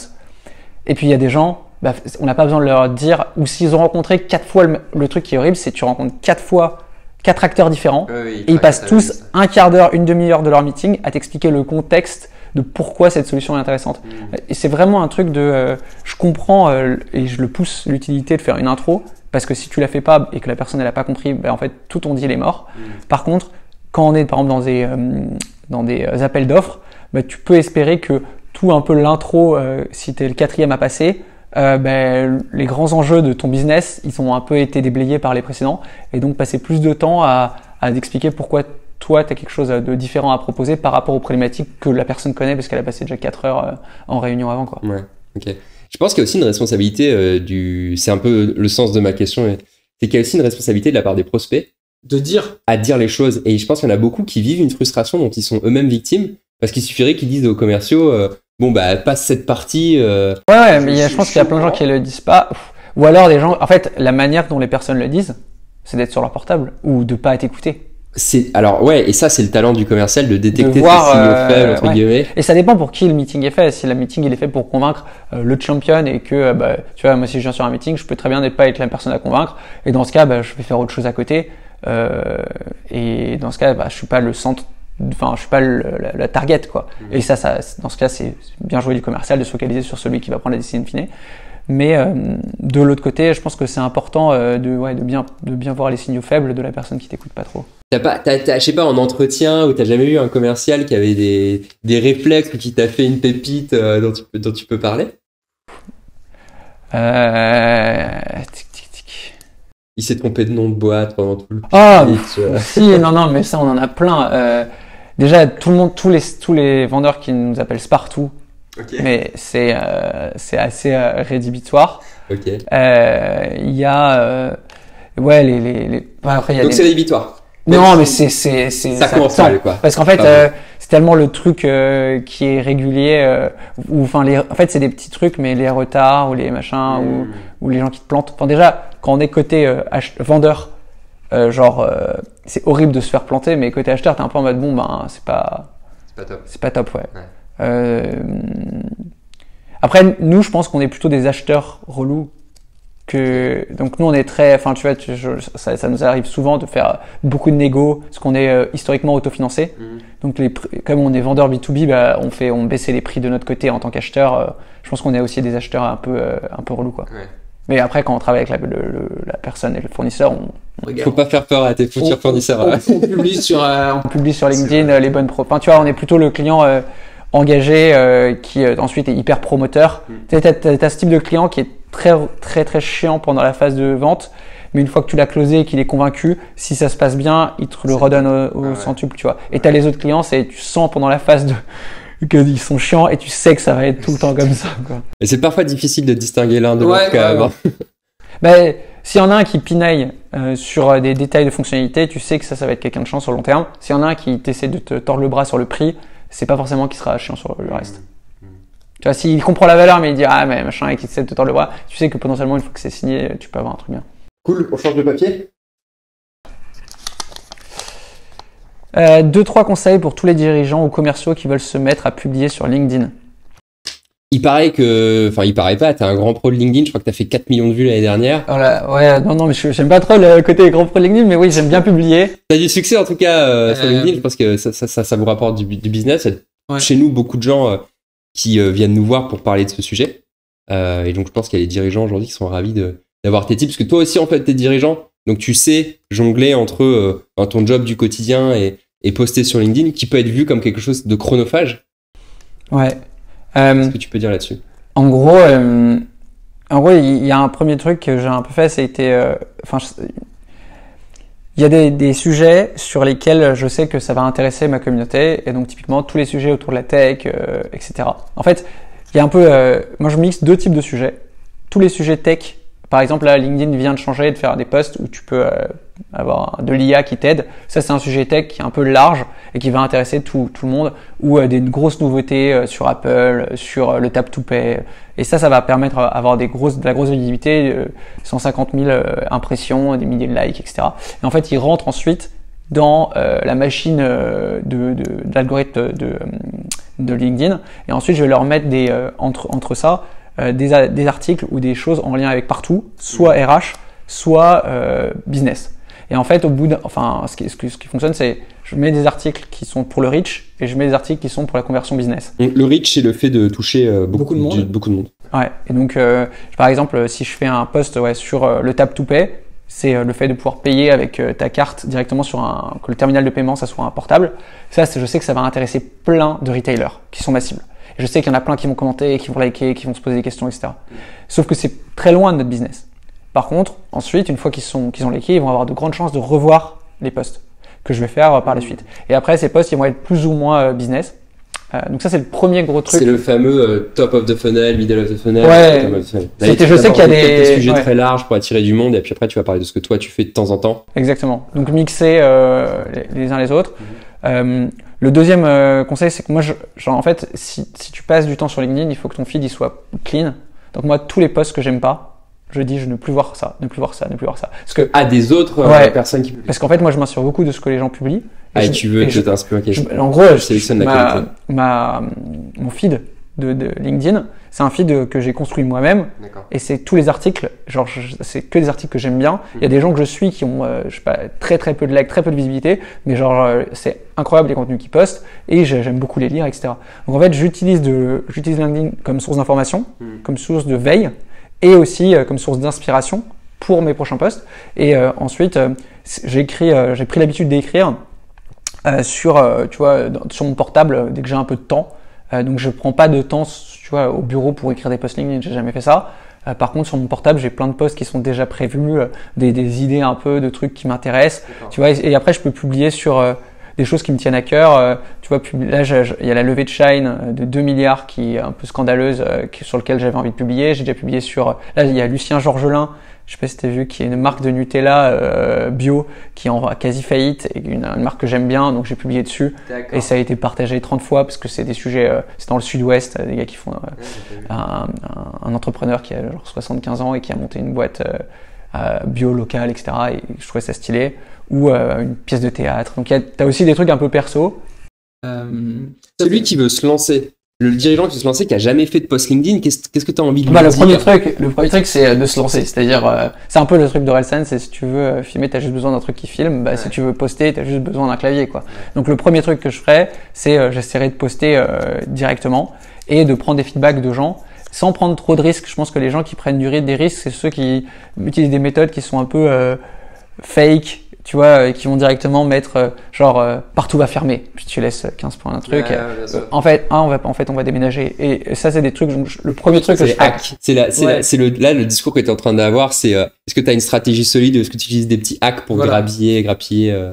Et puis il y a des gens, bah, on n'a pas besoin de leur dire, ou s'ils ont rencontré 4 fois le truc qui est horrible, c'est que tu rencontres 4 acteurs différents et ils passent tous un quart d'heure, une demi-heure de leur meeting à t'expliquer le contexte de pourquoi cette solution est intéressante. Et c'est vraiment un truc de, je comprends et je le pousse l'utilité de faire une intro parce que si tu la fais pas et que la personne elle a pas compris, ben en fait tout ton deal est mort. Par contre, quand on est par exemple dans des appels d'offres, ben, tu peux espérer que tout un peu l'intro, si tu es le 4e à passer, ben, les grands enjeux de ton business, ils ont un peu été déblayés par les précédents et donc passer plus de temps à expliquer pourquoi toi, tu as quelque chose de différent à proposer par rapport aux problématiques que la personne connaît parce qu'elle a passé déjà 4 heures en réunion avant, quoi. Ouais, ok. Je pense qu'il y a aussi une responsabilité c'est un peu le sens de ma question, c'est qu'il y a aussi une responsabilité de la part des prospects à dire les choses. Et je pense qu'il y en a beaucoup qui vivent une frustration dont ils sont eux-mêmes victimes parce qu'il suffirait qu'ils disent aux commerciaux bon bah passe cette partie. Ouais, mais je pense qu'il y a plein de gens qui le disent pas. Ou alors des gens, en fait, la manière dont les personnes le disent, c'est d'être sur leur portable ou de pas être écouté. Alors ouais, et ça c'est le talent du commercial de détecter ces voir, signaux faibles entre guillemets. Et ça dépend pour qui le meeting est fait. Si le meeting il est fait pour convaincre le champion et que bah, tu vois moi si je viens sur un meeting, je peux très bien ne pas être la personne à convaincre et dans ce cas bah, je vais faire autre chose à côté et dans ce cas bah, je suis pas le centre, enfin je suis pas la target quoi. Et ça dans ce cas c'est bien joué du commercial de se focaliser sur celui qui va prendre la décision in fine. Mais de l'autre côté, je pense que c'est important de bien voir les signaux faibles de la personne qui t'écoute pas trop. Je sais pas, en entretien où t'as jamais eu un commercial qui avait des réflexes ou qui t'a fait une pépite dont tu peux parler? Il s'est trompé de nom de boîte pendant tout le si, non, mais ça on en a plein. Déjà, tous les vendeurs qui nous appellent Spartoo. Okay. Mais c'est assez rédhibitoire. Ok. Il y a ouais après il y a donc c'est rédhibitoire. Non mais c'est ça commence mal quoi. Parce qu'en fait c'est tellement le truc qui est régulier ou enfin en fait c'est des petits trucs mais les retards ou les machins ou les gens qui te plantent. Enfin déjà quand on est côté vendeur c'est horrible de se faire planter mais côté acheteur t'es un peu en mode bon ben c'est pas top ouais. Après, nous, je pense qu'on est plutôt des acheteurs relous. Donc nous, on est très, enfin, tu vois, ça nous arrive souvent de faire beaucoup de négo, parce qu'on est historiquement autofinancé. Donc comme on est vendeur B2B, bah, on baissait les prix de notre côté en tant qu'acheteur. Je pense qu'on est aussi des acheteurs un peu relous, quoi. Ouais. Mais après, quand on travaille avec la personne et le fournisseur, faut pas faire peur à tes futurs fournisseurs. On publie sur LinkedIn les bonnes pros. Enfin, tu vois, on est plutôt le client engagé qui ensuite est hyper promoteur. T'as ce type de client qui est très très très chiant pendant la phase de vente, mais une fois que tu l'as closé et qu'il est convaincu, si ça se passe bien, il te le redonne au centuple, tu vois. Et t'as les autres clients, tu sens pendant la phase qu'ils sont chiants et tu sais que ça va être tout le temps comme ça, quoi. Et c'est parfois difficile de distinguer l'un de l'autre quand même. Ben, s'il y en a un qui pinaille sur des détails de fonctionnalité, tu sais que ça va être quelqu'un de chiant sur le long terme. S'il y en a un qui t'essaie de te tordre le bras sur le prix, c'est pas forcément qu'il sera chiant sur le reste. Tu vois, s'il comprend la valeur, mais il dit ah mais machin et qu'il essaie de te tordre le bras, tu sais que potentiellement une fois que c'est signé, tu peux avoir un truc bien. Cool, on change de papier. 2-3 conseils pour tous les dirigeants ou commerciaux qui veulent se mettre à publier sur LinkedIn. Il paraît pas, t'es un grand pro de LinkedIn, je crois que t'as fait 4 millions de vues l'année dernière. Voilà, ouais, non, mais j'aime pas trop le côté grand pro de LinkedIn, mais oui, j'aime bien publier. T'as du succès en tout cas sur LinkedIn, je pense que ça vous rapporte du business. Ouais. Chez nous, beaucoup de gens qui viennent nous voir pour parler de ce sujet. Et donc je pense qu'il y a des dirigeants aujourd'hui qui sont ravis d'avoir tes tips, parce que toi aussi en fait t'es dirigeant, donc tu sais jongler entre ton job du quotidien et poster sur LinkedIn, qui peut être vu comme quelque chose de chronophage. Ouais. Qu'est-ce que tu peux dire là-dessus? En gros, il y a un premier truc que j'ai un peu fait, c'était, Il y a des sujets sur lesquels je sais que ça va intéresser ma communauté, et donc typiquement tous les sujets autour de la tech, etc. En fait, il y a un peu, moi je mixe deux types de sujets. Tous les sujets tech, par exemple là LinkedIn vient de changer et de faire des posts où tu peux avoir de l'IA qui t'aide. Ça c'est un sujet tech qui est un peu large et qui va intéresser tout le monde, ou des grosses nouveautés sur Apple, sur le Tap to Pay. Et ça va permettre d'avoir de la grosse visibilité, 150 000 impressions, des milliers de likes, etc. Et en fait, ils rentrent ensuite dans la machine de l'algorithme de LinkedIn. Et ensuite, je vais leur mettre entre ça des articles ou des choses en lien avec partout, soit RH, soit business. Et en fait, ce qui fonctionne, c'est je mets des articles qui sont pour le reach et je mets des articles qui sont pour la conversion business. Donc, le reach, c'est le fait de toucher beaucoup de monde. Ouais. Et donc, par exemple, si je fais un post sur le Tap to Pay, c'est le fait de pouvoir payer avec ta carte directement que le terminal de paiement, ça soit un portable. Ça, je sais que ça va intéresser plein de retailers qui sont ma cible. Et je sais qu'il y en a plein qui vont commenter, qui vont liker, qui vont se poser des questions, etc. Sauf que c'est très loin de notre business. Par contre, ensuite, une fois qu'ils ont liké, ils vont avoir de grandes chances de revoir les posts que je vais faire par la suite. Et après, ces posts, ils vont être plus ou moins business. Donc ça, c'est le premier gros truc. C'est le fameux top of the funnel, middle of the funnel. Ouais. Je sais qu'il y a des sujets très larges pour attirer du monde, et puis après, tu vas parler de ce que toi, tu fais de temps en temps. Exactement. Donc mixer les uns les autres. Le deuxième conseil, c'est que moi, en fait, si tu passes du temps sur LinkedIn, il faut que ton feed il soit clean. Donc moi, tous les posts que j'aime pas, je dis je ne plus voir ça, ne plus voir ça, ne plus voir ça. Parce que des autres personnes qui publient. Parce qu'en fait, moi, je m'inspire beaucoup de ce que les gens publient. Et tu veux que t'inspires quelque chose. En gros, je sélectionne la qualité. Mon feed de LinkedIn, c'est un feed que j'ai construit moi-même. D'accord. Et c'est tous les articles, c'est que des articles que j'aime bien. Il y a des gens que je suis qui ont, je sais pas, très peu de likes, très peu de visibilité, mais c'est incroyable les contenus qu'ils postent et j'aime beaucoup les lire, etc. Donc en fait, j'utilise LinkedIn comme source d'information, comme source de veille et aussi comme source d'inspiration pour mes prochains posts. Et ensuite, j'ai pris l'habitude d'écrire sur mon portable dès que j'ai un peu de temps. Donc je prends pas de temps, au bureau pour écrire des posts LinkedIn, j'ai jamais fait ça. Par contre, sur mon portable, j'ai plein de posts qui sont déjà prévus, des idées un peu de trucs qui m'intéressent. Et après, je peux publier sur des choses qui me tiennent à cœur. Là, il y a la levée de Shine de 2 milliards qui est un peu scandaleuse, sur lequel j'avais envie de publier. J'ai déjà publié là, il y a Lucien Georgelin, je sais pas si tu as vu, qui est une marque de Nutella bio qui est en quasi faillite, et une marque que j'aime bien, donc j'ai publié dessus. D'accord. Et ça a été partagé 30 fois parce que c'est des sujets, c'est dans le sud-ouest, des gars qui font un entrepreneur qui a genre 75 ans et qui a monté une boîte bio locale, etc. Et je trouvais ça stylé. Ou une pièce de théâtre. Donc t'as aussi des trucs un peu perso. Celui qui veut se lancer, le dirigeant qui veut se lancer, qui a jamais fait de post LinkedIn, qu'est-ce que tu as envie de lui dire? Le premier truc, c'est de se lancer. C'est-à-dire, c'est un peu le truc d'Orelsan, c'est si tu veux filmer, t'as juste besoin d'un truc qui filme. Si tu veux poster, t'as juste besoin d'un clavier, quoi. Donc le premier truc que je ferais, c'est j'essaierai de poster directement et de prendre des feedbacks de gens sans prendre trop de risques. Je pense que les gens qui prennent des risques, c'est ceux qui utilisent des méthodes qui sont un peu fake, tu vois, qui vont directement mettre partout va fermer, puis tu laisses 15 points d'un truc. En fait, on va déménager. Et ça, c'est des trucs. Le premier truc que je fais. Le discours que tu es en train d'avoir, c'est est-ce que tu as une stratégie solide, est-ce que tu utilises des petits hacks pour grappiller.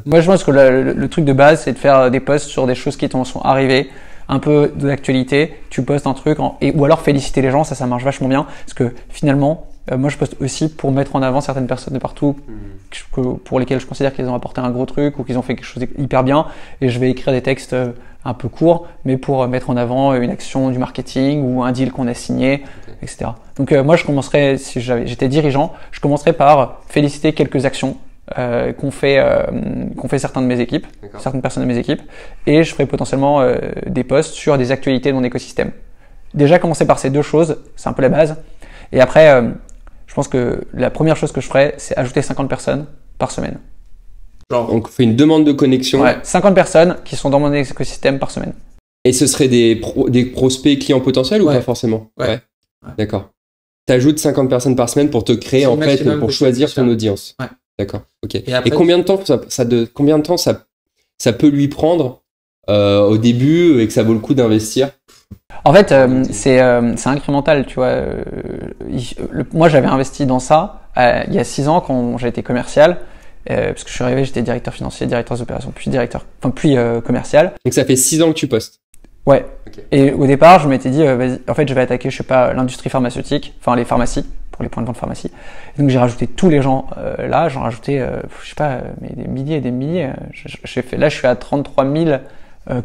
Moi, je pense que le truc de base, c'est de faire des posts sur des choses qui t'en sont arrivées, un peu de l'actualité. Tu postes un truc ou alors féliciter les gens, ça marche vachement bien, parce que finalement. Moi, je poste aussi pour mettre en avant certaines personnes de partout pour lesquelles je considère qu'ils ont apporté un gros truc ou qu'ils ont fait quelque chose hyper bien. Et je vais écrire des textes un peu courts, mais pour mettre en avant une action du marketing ou un deal qu'on a signé, etc. Donc moi, je commencerais, si j'étais dirigeant, je commencerais par féliciter quelques actions qu'ont fait certaines personnes de mes équipes, et je ferai potentiellement des posts sur des actualités de mon écosystème. Déjà, commencer par ces deux choses, c'est un peu la base. Et après, je pense que la première chose que je ferais, c'est ajouter 50 personnes par semaine. Donc, on fait une demande de connexion. Ouais, 50 personnes qui sont dans mon écosystème par semaine. Et ce serait des prospects clients potentiels ou pas forcément? Ouais. D'accord. Tu ajoutes 50 personnes par semaine pour te créer, en fait, pour choisir ton audience. Ouais. D'accord. Ok. Et combien de temps ça peut lui prendre au début et que ça vaut le coup d'investir? En fait, c'est incrémental, tu vois. Moi, j'avais investi dans ça il y a 6 ans quand j'ai été commercial. Parce que je suis arrivé, j'étais directeur financier, directeur des opérations, puis commercial. Donc ça fait 6 ans que tu postes. Ouais. Ok. Et au départ, je m'étais dit, vas-y, en fait, je vais attaquer, je sais pas, l'industrie pharmaceutique, enfin les pharmacies, pour les points de vente pharmacie. Et donc j'ai rajouté tous les gens là, j'en rajouté, je sais pas, mais des milliers et des milliers. Là, je suis à 33 000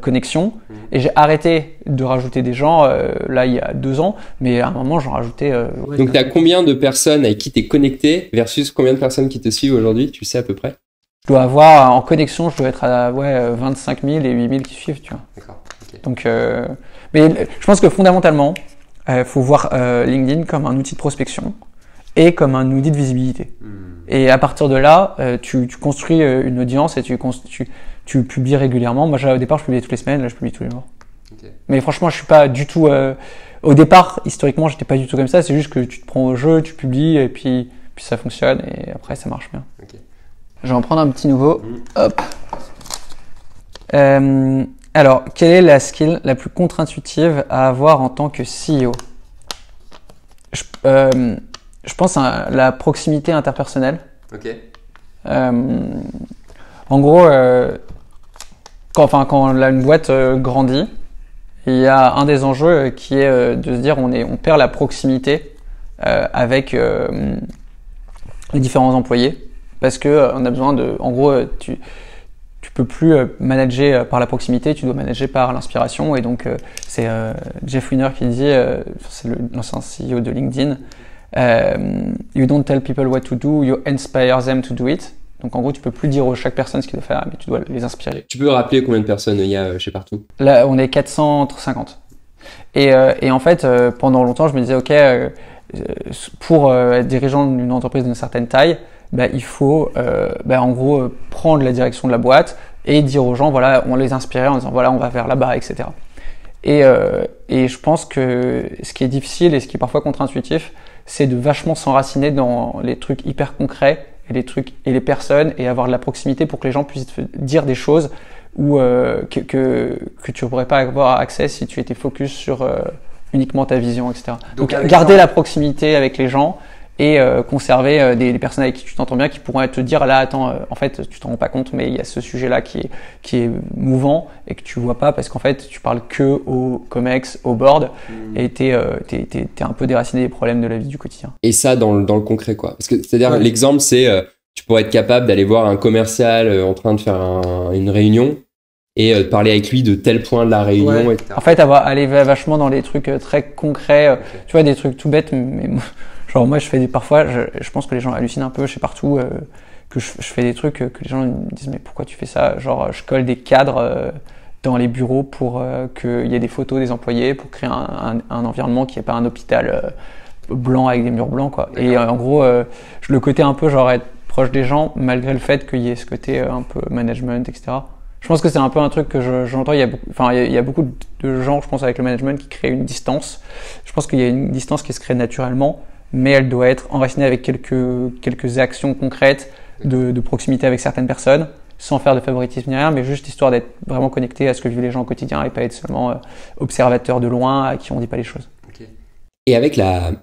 connexions et j'ai arrêté de rajouter des gens là il y a 2 ans, mais à un moment j'en rajoutais. Donc tu as combien de personnes avec qui tu es connecté versus combien de personnes qui te suivent aujourd'hui? Tu sais à peu près? Je dois avoir en connexion, je dois être à 25 000 et 8 000 qui suivent, tu vois. D'accord. Okay. Donc, mais je pense que fondamentalement, faut voir LinkedIn comme un outil de prospection et comme un outil de visibilité. Et à partir de là, tu construis une audience et tu publies régulièrement. Moi, au départ, je publiais toutes les semaines, là, je publie tous les jours. Okay. Mais franchement, je suis pas du tout. Au départ, historiquement, j'étais pas du tout comme ça. C'est juste que tu te prends au jeu, tu publies et puis ça fonctionne et après ça marche bien. Okay. Je vais en prendre un petit nouveau. Hop. Alors, quelle est la skill la plus contre-intuitive à avoir en tant que CEO? Je pense à la proximité interpersonnelle. Ok. En gros, quand une boîte grandit, il y a un des enjeux qui est de se dire on perd la proximité avec les différents employés parce que on a besoin de, en gros, tu peux plus manager par la proximité, tu dois manager par l'inspiration et donc c'est Jeff Weiner qui dit, c'est l'ancien CEO de LinkedIn, you don't tell people what to do, you inspire them to do it. Donc en gros, tu peux plus dire à chaque personne ce qu'il doit faire, mais tu dois les inspirer. Tu peux rappeler combien de personnes il y a chez Partout? Là, on est 450. Et en fait, pendant longtemps, je me disais, ok, pour être dirigeant d'une entreprise d'une certaine taille, il faut en gros prendre la direction de la boîte et dire aux gens, voilà, on les inspirer en disant, voilà, on va vers là-bas, etc. Et je pense que ce qui est difficile et ce qui est parfois contre-intuitif, c'est de vachement s'enraciner dans les trucs hyper concrets et les trucs et les personnes et avoir de la proximité pour que les gens puissent te dire des choses ou que tu ne pourrais pas avoir accès si tu étais focus sur uniquement ta vision, etc. Donc garder la proximité avec les gens et conserver des personnes avec qui tu t'entends bien qui pourront te dire là attends en fait tu t'en rends pas compte mais il y a ce sujet là qui est mouvant et que tu vois pas parce qu'en fait tu parles que au COMEX, au board et t'es un peu déraciné des problèmes de la vie du quotidien. Et ça dans le concret quoi, parce que c'est-à-dire l'exemple c'est tu pourrais être capable d'aller voir un commercial en train de faire une réunion et parler avec lui de tel point de la réunion, etc. En fait aller vachement dans les trucs très concrets, tu vois, des trucs tout bêtes mais genre moi je fais parfois je pense que les gens hallucinent un peu chez Partout que je fais des trucs que les gens me disent mais pourquoi tu fais ça, genre je colle des cadres dans les bureaux pour qu'il y ait des photos des employés pour créer un environnement qui n'est pas un hôpital blanc avec des murs blancs quoi. Et en gros le côté un peu genre être proche des gens malgré le fait qu'il y ait ce côté un peu management, etc. Je pense que c'est un peu un truc que j'entends. Il y a beaucoup de gens, je pense, avec le management qui créent une distance. Je pense qu'il y a une distance qui se crée naturellement, mais elle doit être enracinée avec quelques actions concrètes de proximité avec certaines personnes, sans faire de favoritisme ni rien, mais juste histoire d'être vraiment connecté à ce que vivent les gens au quotidien et pas être seulement observateur de loin à qui on dit pas les choses. Okay. Et avec la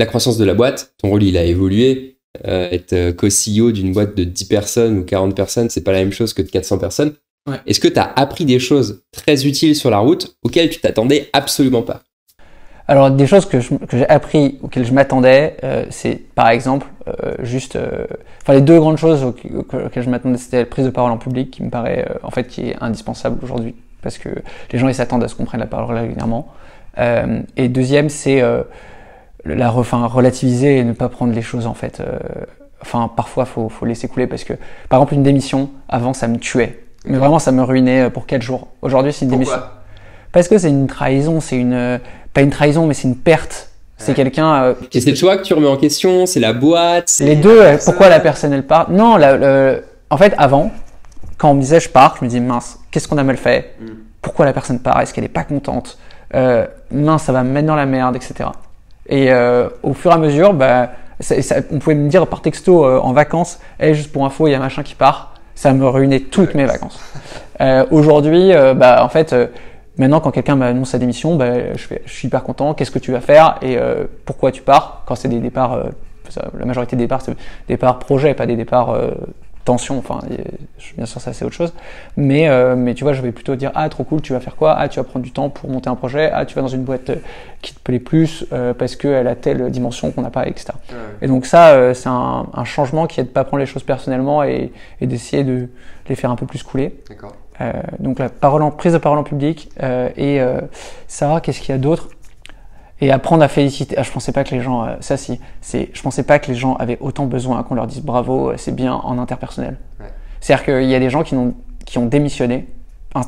croissance de la boîte, ton rôle il a évolué. Être co-CEO d'une boîte de 10 personnes ou 40 personnes, c'est pas la même chose que de 400 personnes. Ouais. Est-ce que tu as appris des choses très utiles sur la route auxquelles tu t'attendais absolument pas? Alors des choses que j'ai appris auxquelles je m'attendais, c'est par exemple les deux grandes choses auxquelles je m'attendais, c'était la prise de parole en public qui me paraît qui est indispensable aujourd'hui parce que les gens ils s'attendent à ce qu'on prenne la parole régulièrement. Et deuxième c'est relativiser et ne pas prendre les choses en fait. Parfois faut laisser couler parce que par exemple une démission avant ça me tuait. Mais vraiment, ça me ruinait pour 4 jours. Aujourd'hui, c'est une démission. Parce que c'est une trahison, pas une trahison, mais c'est une perte. C'est quelqu'un... Et c'est toi que tu remets en question, c'est la boîte. Les deux, pourquoi la personne, elle part? Non, en fait, avant, quand on me disait je pars, je me dis mince, qu'est-ce qu'on a mal fait? Pourquoi la personne part? Est-ce qu'elle est pas contente? Mince, ça va me mettre dans la merde, etc. Et au fur et à mesure, on pouvait me dire par texto en vacances, juste pour info, il y a machin qui part. Ça me ruinait toutes mes vacances. Aujourd'hui, maintenant, quand quelqu'un m'annonce sa démission, je suis hyper content. Qu'est-ce que tu vas faire et pourquoi tu pars? Quand c'est des départs, la majorité des départs, c'est des départs projets, pas des départs tension, enfin, bien sûr, ça c'est autre chose, mais tu vois, je vais plutôt dire, ah, trop cool, tu vas faire quoi? Ah, tu vas prendre du temps pour monter un projet, ah, tu vas dans une boîte qui te plaît plus parce qu'elle a telle dimension qu'on n'a pas, etc. Ouais. Et donc ça, c'est un changement qui est de pas prendre les choses personnellement et d'essayer de les faire un peu plus couler. D'accord. Donc la prise de parole en public et Sarah, qu'est-ce qu'il y a d'autre? Et apprendre à féliciter. Je pensais pas que les gens, je pensais pas que les gens avaient autant besoin qu'on leur dise bravo, c'est bien en interpersonnel. Ouais. C'est-à-dire qu'il y a des gens qui ont démissionné,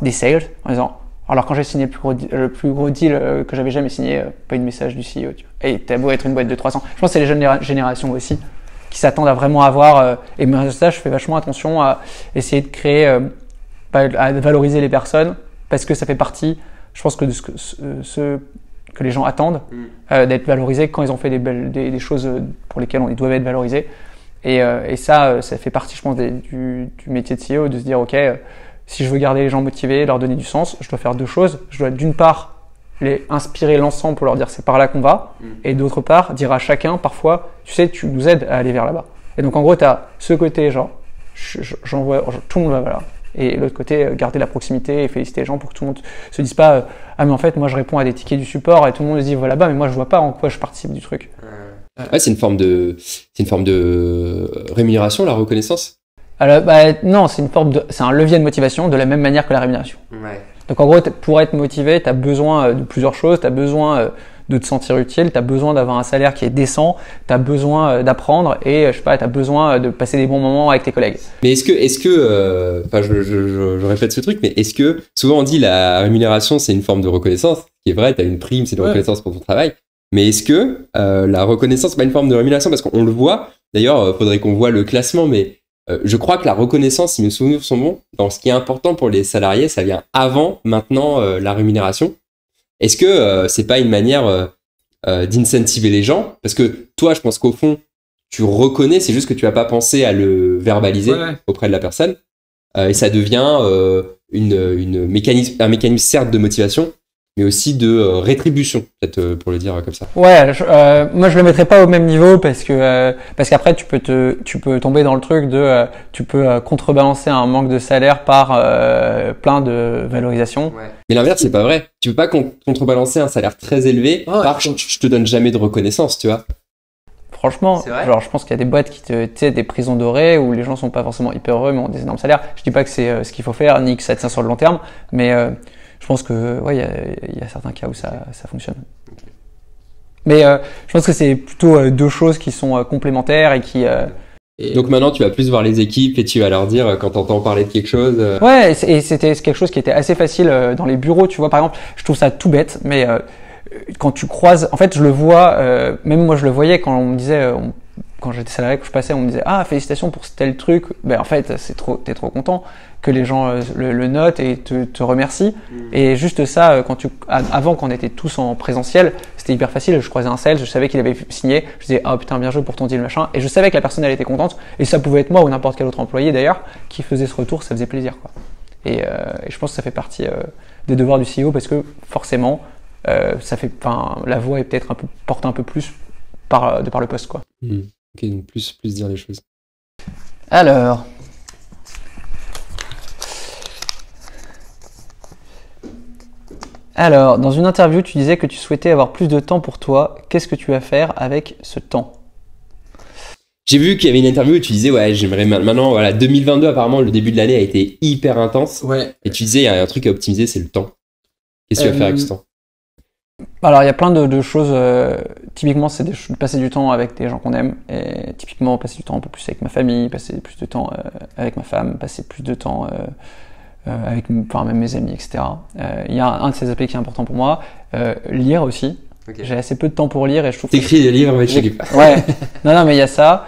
des sales, en disant, alors quand j'ai signé le plus gros deal que j'avais jamais signé, pas une message du CEO, tu vois. Et t'as beau être une boîte de 300. Je pense que c'est les jeunes générations aussi qui s'attendent à vraiment avoir, et moi ça, je fais vachement attention à essayer de créer, à valoriser les personnes, parce que ça fait partie, je pense que de que les gens attendent, d'être valorisés quand ils ont fait des choses pour lesquelles ils doivent être valorisés. Et ça fait partie, je pense, du métier de CEO, de se dire, ok, si je veux garder les gens motivés, leur donner du sens, je dois faire deux choses. Je dois d'une part les inspirer l'ensemble pour leur dire c'est par là qu'on va, et d'autre part dire à chacun parfois, tu sais, tu nous aides à aller vers là-bas. Et donc en gros, tu as ce côté genre, tout le monde va là. Et l'autre côté, garder la proximité et féliciter les gens pour que tout le monde se dise pas ah mais en fait moi je réponds à des tickets du support et tout le monde se dit voilà, bah mais moi je vois pas en quoi je participe du truc. Ouais, c'est une forme de rémunération, la reconnaissance. Alors, non, c'est un levier de motivation de la même manière que la rémunération. Ouais. Donc en gros, pour être motivé, tu as besoin de plusieurs choses. Tu as besoin de te sentir utile, tu as besoin d'avoir un salaire qui est décent, tu as besoin d'apprendre et je sais pas, tu as besoin de passer des bons moments avec tes collègues. Mais est-ce que enfin je répète ce truc, mais est-ce que souvent on dit la rémunération c'est une forme de reconnaissance, ce qui est vrai, tu as une prime, c'est une reconnaissance pour ton travail, mais est-ce que la reconnaissance c'est pas une forme de rémunération, parce qu'on le voit, d'ailleurs faudrait qu'on voit le classement, mais je crois que la reconnaissance, si mes souvenirs sont bons, dans ce qui est important pour les salariés, ça vient avant, maintenant, la rémunération. Est-ce que c'est pas une manière d'incentiver les gens? Parce que toi, je pense qu'au fond, tu reconnais, c'est juste que tu vas pas pensé à le verbaliser auprès de la personne. Et ça devient un mécanisme certes de motivation, mais aussi de rétribution, peut-être pour le dire comme ça. Ouais, moi je le mettrais pas au même niveau parce qu'après tu peux tomber dans le truc de tu peux contrebalancer un manque de salaire par plein de valorisation. Ouais. Mais l'inverse c'est pas vrai. Tu peux pas contrebalancer un salaire très élevé par je te donne jamais de reconnaissance, tu vois. Franchement, genre je pense qu'il y a des boîtes tu sais, des prisons dorées où les gens sont pas forcément hyper heureux mais ont des énormes salaires. Je dis pas que c'est ce qu'il faut faire ni que ça tient sur le long terme, mais je pense que il y a certains cas où ça fonctionne. Okay. Mais je pense que c'est plutôt deux choses qui sont complémentaires et qui. Donc maintenant, tu vas plus voir les équipes et tu vas leur dire quand t'entends parler de quelque chose. Ouais, et c'était quelque chose qui était assez facile dans les bureaux. Tu vois, par exemple, je trouve ça tout bête, mais quand tu croises, en fait, je le vois. Même moi, je le voyais quand on me disait. Quand j'étais salarié, que je passais, on me disait ah félicitations pour tel truc. Ben en fait t'es trop content que les gens le notent et te remercient. Et juste ça, avant qu'on était tous en présentiel, c'était hyper facile. Je croisais un sales, je savais qu'il avait signé, je disais ah putain bien joué pour ton deal machin, et je savais que la personne elle était contente. Et ça pouvait être moi ou n'importe quel autre employé d'ailleurs qui faisait ce retour, ça faisait plaisir quoi. Et je pense que ça fait partie des devoirs du CEO parce que forcément la voix est peut-être porte un peu plus de par le poste quoi. Ok, donc plus dire les choses. Alors, dans une interview, tu disais que tu souhaitais avoir plus de temps pour toi. Qu'est-ce que tu vas faire avec ce temps? J'ai vu qu'il y avait une interview où tu disais ouais, j'aimerais maintenant, voilà, 2022 apparemment, le début de l'année a été hyper intense. Ouais. Et tu disais il y a un truc à optimiser, c'est le temps. Qu'est-ce que tu vas faire avec ce temps? Alors il y a plein de choses, typiquement c'est de passer du temps avec des gens qu'on aime, et typiquement passer du temps un peu plus avec ma famille, passer plus de temps avec ma femme, passer plus de temps avec même mes amis, etc. Il y a un de ces aspects qui est important pour moi, lire aussi. Okay. J'ai assez peu de temps pour lire et je trouve T'écris des livres, mais je sais pas. Ouais, non mais il y a ça.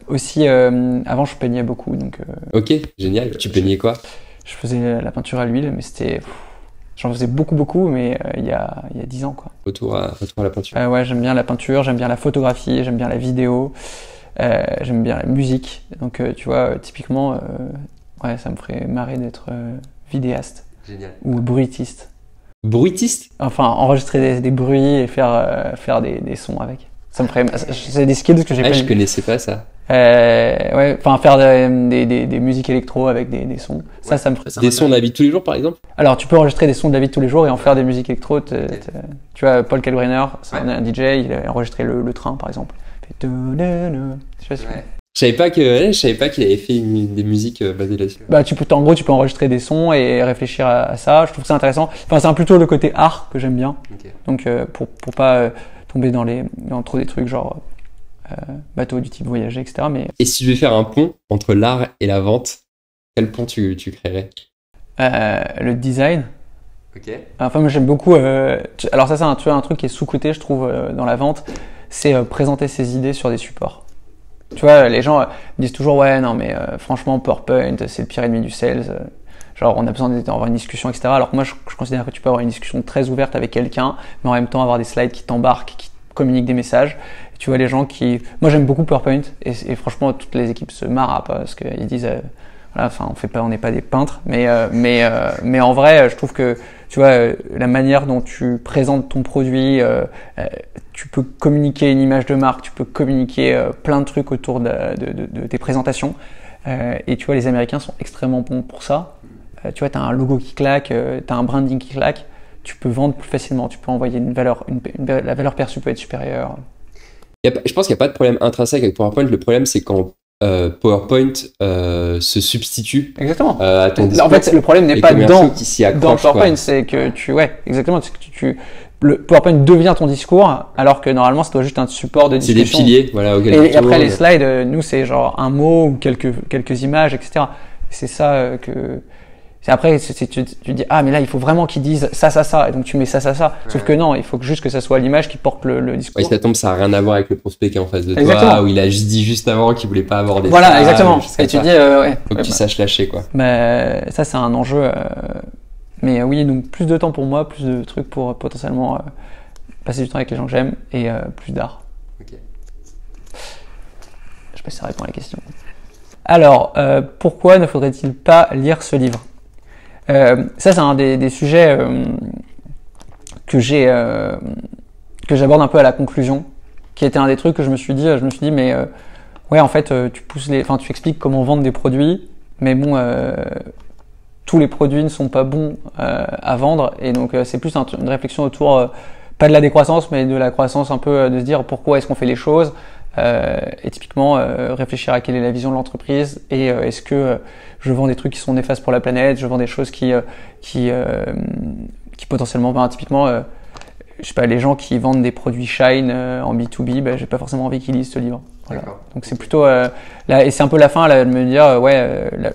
Aussi, avant je peignais beaucoup, donc. Ok, génial. Tu peignais quoi? Je faisais la peinture à l'huile, mais c'était. J'en faisais beaucoup, mais il y a 10 ans, quoi. Retour à la peinture. Ouais, j'aime bien la peinture, j'aime bien la photographie, j'aime bien la vidéo, j'aime bien la musique. Donc, tu vois, typiquement, ça me ferait marrer d'être vidéaste. Génial. Ou bruitiste. Bruitiste? Enfin, enregistrer des bruits et faire des sons avec. Ça me ferait, c'est des skills que j'ai Ah, pas. je connaissais pas ça. Ouais, enfin faire des musiques électro avec des sons. Ouais. Ça me ferait. Des sons de la vie de tous les jours, par exemple? Alors, tu peux enregistrer des sons de la vie de tous les jours et en faire des musiques électro. Tu vois, Paul Kalkbrenner, c'est un DJ, il a enregistré le train, par exemple. Je sais pas si Je savais pas qu'il avait fait des musiques basées là-dessus. bah, en gros, tu peux enregistrer des sons et réfléchir à ça. Je trouve ça intéressant. Enfin, c'est plutôt le côté art que j'aime bien. Ok. Donc, pour pas tomber dans trop des trucs genre bateau du type voyager, etc. Mais Et si tu devais faire un pont entre l'art et la vente, quel pont tu créerais? le design. Ok. Enfin, moi j'aime beaucoup. Alors ça, c'est un truc qui est sous-coté, je trouve, dans la vente. C'est présenter ses idées sur des supports. Tu vois, les gens me disent toujours ouais, non mais franchement PowerPoint, c'est le pire ennemi du sales. Genre, on a besoin d'avoir une discussion, etc. Alors que moi, je considère que tu peux avoir une discussion très ouverte avec quelqu'un, mais en même temps avoir des slides qui t'embarquent, qui communiquent des messages. Et tu vois les gens qui. Moi, j'aime beaucoup PowerPoint et franchement, toutes les équipes se marrent parce qu'ils disent. Voilà, enfin, on n'est pas des peintres, mais en vrai, je trouve que tu vois la manière dont tu présentes ton produit, tu peux communiquer une image de marque, tu peux communiquer plein de trucs autour de tes présentations. Et tu vois, les Américains sont extrêmement bons pour ça. Tu vois, tu as un logo qui claque, tu as un branding qui claque, tu peux vendre plus facilement, tu peux envoyer une valeur, la valeur perçue peut être supérieure. Je pense qu'il n'y a pas de problème intrinsèque avec PowerPoint. Le problème, c'est quand PowerPoint se substitue Exactement. à ton discours. En fait, le problème n'est Les pas commerciaux qui s'y dans accrochent, PowerPoint, quoi. c'est que exactement, c'est que le PowerPoint devient ton discours, alors que normalement, ça doit juste un support de C'est discussion. des piliers, voilà, auxquels Et tu après, tournes. les slides, nous, c'est genre un mot ou quelques images, etc. C'est ça que. Après, tu dis, ah, mais là, il faut vraiment qu'ils disent ça, ça, ça. Et donc, tu mets ça, ça, ça. Sauf que non, il faut juste que ça soit l'image qui porte le discours. Ouais, ça tombe, ça n'a rien à voir avec le prospect qui est en face de Exactement. toi, où il a juste dit juste avant qu'il voulait pas aborder Voilà, ça. exactement. juste comme Et tu ça. dis, ouais. Faut que tu saches lâcher, quoi. Mais ça, c'est un enjeu. Mais oui, donc plus de temps pour moi, plus de trucs pour potentiellement passer du temps avec les gens que j'aime et plus d'art. Ok. Je sais pas si ça répond à la question. Alors, pourquoi ne faudrait-il pas lire ce livre? Ça, c'est un des sujets que j'aborde un peu à la conclusion, qui était un des trucs que je me suis dit, mais ouais, en fait, tu expliques comment vendre des produits, mais bon, tous les produits ne sont pas bons à vendre, et donc c'est plus une réflexion autour, pas de la décroissance, mais de la croissance, un peu de se dire pourquoi est-ce qu'on fait les choses, et typiquement réfléchir à quelle est la vision de l'entreprise, et est-ce que je vends des trucs qui sont néfastes pour la planète, je vends des choses qui potentiellement, typiquement, je sais pas, les gens qui vendent des produits Shine en B2B, j'ai pas forcément envie qu'ils lisent ce livre. Voilà. Donc c'est plutôt là, et c'est un peu la fin là, de me dire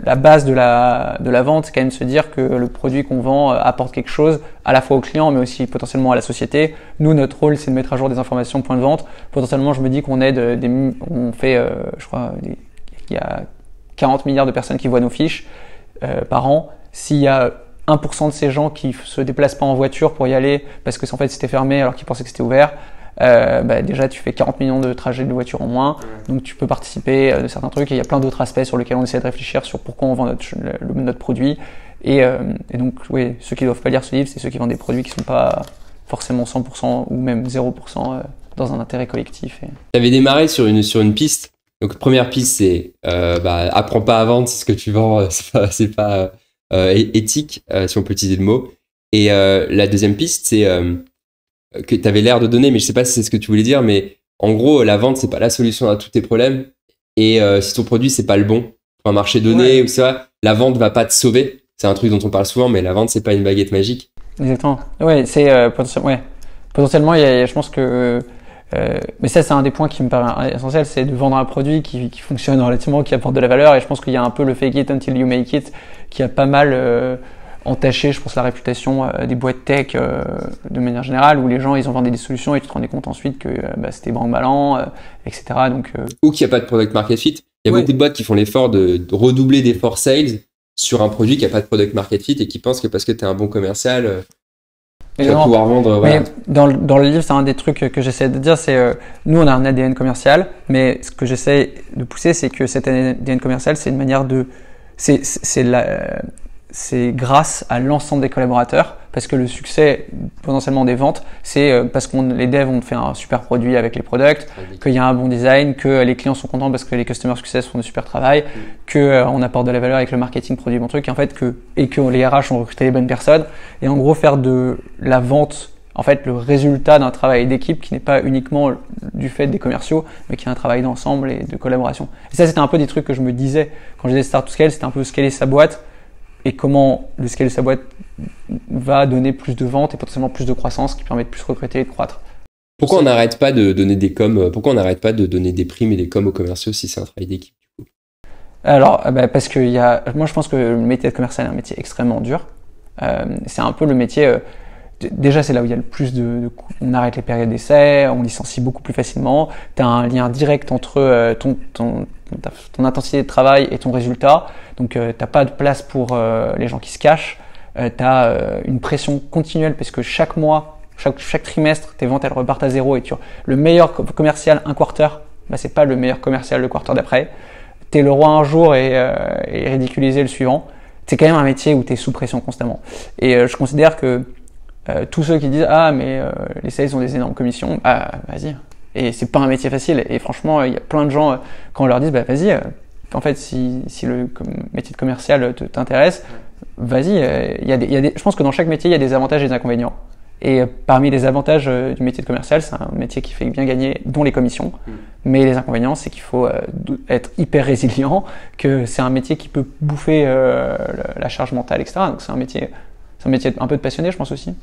la base de la vente, c'est quand même se dire que le produit qu'on vend apporte quelque chose à la fois au client mais aussi potentiellement à la société. Nous, notre rôle, c'est de mettre à jour des informations point de vente. Potentiellement, je me dis qu'on aide on fait je crois il y a 40 milliards de personnes qui voient nos fiches par an. S'il y a 1% de ces gens qui se déplacent pas en voiture pour y aller parce que en fait c'était fermé alors qu'ils pensaient que c'était ouvert, déjà tu fais 40 millions de trajets de voiture en moins, donc tu peux participer de certains trucs, et il y a plein d'autres aspects sur lesquels on essaie de réfléchir sur pourquoi on vend notre produit, et donc oui, ceux qui doivent pas lire ce livre, c'est ceux qui vendent des produits qui sont pas forcément 100% ou même 0% dans un intérêt collectif. Tu avais démarré sur une piste. Donc première piste, c'est apprends pas à vendre, c'est ce que tu vends, c'est pas éthique, si on peut utiliser le mot. Et la deuxième piste, c'est que tu avais l'air de donner, mais je sais pas si c'est ce que tu voulais dire, mais en gros, la vente, c'est pas la solution à tous tes problèmes. Et si ton produit, c'est pas le bon pour un marché donné, ou ça, la vente va pas te sauver. C'est un truc dont on parle souvent, mais la vente, c'est pas une baguette magique. Exactement. Ouais, c'est potentiellement, je pense que mais ça, c'est un des points qui me paraît essentiel, c'est de vendre un produit qui fonctionne relativement, qui apporte de la valeur. Et je pense qu'il y a un peu le fake it until you make it qui a pas mal entaché, je pense, la réputation des boîtes tech de manière générale, où les gens, ils ont vendu des solutions et tu te rendais compte ensuite que c'était branle-ballant, etc. Donc, ou qu'il n'y a pas de product market fit. Il y a beaucoup de boîtes qui font l'effort de redoubler d'efforts sales sur un produit qui n'a pas de product market fit et qui pensent que parce que tu es un bon commercial, tu vas pouvoir vendre. Voilà. Mais dans le livre, c'est un des trucs que j'essaie de dire, c'est nous, on a un ADN commercial, mais ce que j'essaie de pousser, c'est que cet ADN commercial, c'est une manière de... c'est grâce à l'ensemble des collaborateurs, parce que le succès potentiellement des ventes, c'est parce que les devs ont fait un super produit avec les products, qu'il y a un bon design, que les clients sont contents parce que les customer success font du super travail, que on apporte de la valeur avec le marketing, produit bon truc, et en fait que les RH ont recruté les bonnes personnes, et en gros faire de la vente en fait le résultat d'un travail d'équipe qui n'est pas uniquement du fait des commerciaux, mais qui est un travail d'ensemble et de collaboration. Et ça, c'était un peu des trucs que je me disais quand je disais Start to Scale, c'était un peu scaler sa boîte et comment le scaler sa boîte va donner plus de ventes et potentiellement plus de croissance qui permet de plus recruter et de croître. Pourquoi on n'arrête pas de donner des coms, pourquoi on n'arrête pas de donner des primes et des coms aux commerciaux si c'est un travail d'équipe du coup? Alors, parce que moi je pense que le métier de commercial est un métier extrêmement dur. C'est un peu le métier, déjà c'est là où il y a le plus on arrête les périodes d'essai, on licencie beaucoup plus facilement, tu as un lien direct entre ton intensité de travail et ton résultat, donc t'as pas de place pour les gens qui se cachent, t'as une pression continuelle parce que chaque mois, chaque trimestre, tes ventes elles repartent à zéro et le meilleur commercial un quarter, bah c'est pas le meilleur commercial le quarter d'après, t'es le roi un jour et ridiculisé le suivant. C'est quand même un métier où t'es sous pression constamment. Et je considère que tous ceux qui disent mais les sales ont des énormes commissions, vas-y. Et c'est pas un métier facile. Et franchement, il y a plein de gens, quand on leur dit, vas-y, en fait, si le métier de commercial t'intéresse, vas-y. Je pense que dans chaque métier, il y a des avantages et des inconvénients. Et parmi les avantages du métier de commercial, c'est un métier qui fait bien gagner, dont les commissions. Mais les inconvénients, c'est qu'il faut être hyper résilient, que c'est un métier qui peut bouffer la charge mentale, etc. Donc c'est un métier un peu de passionné, je pense aussi.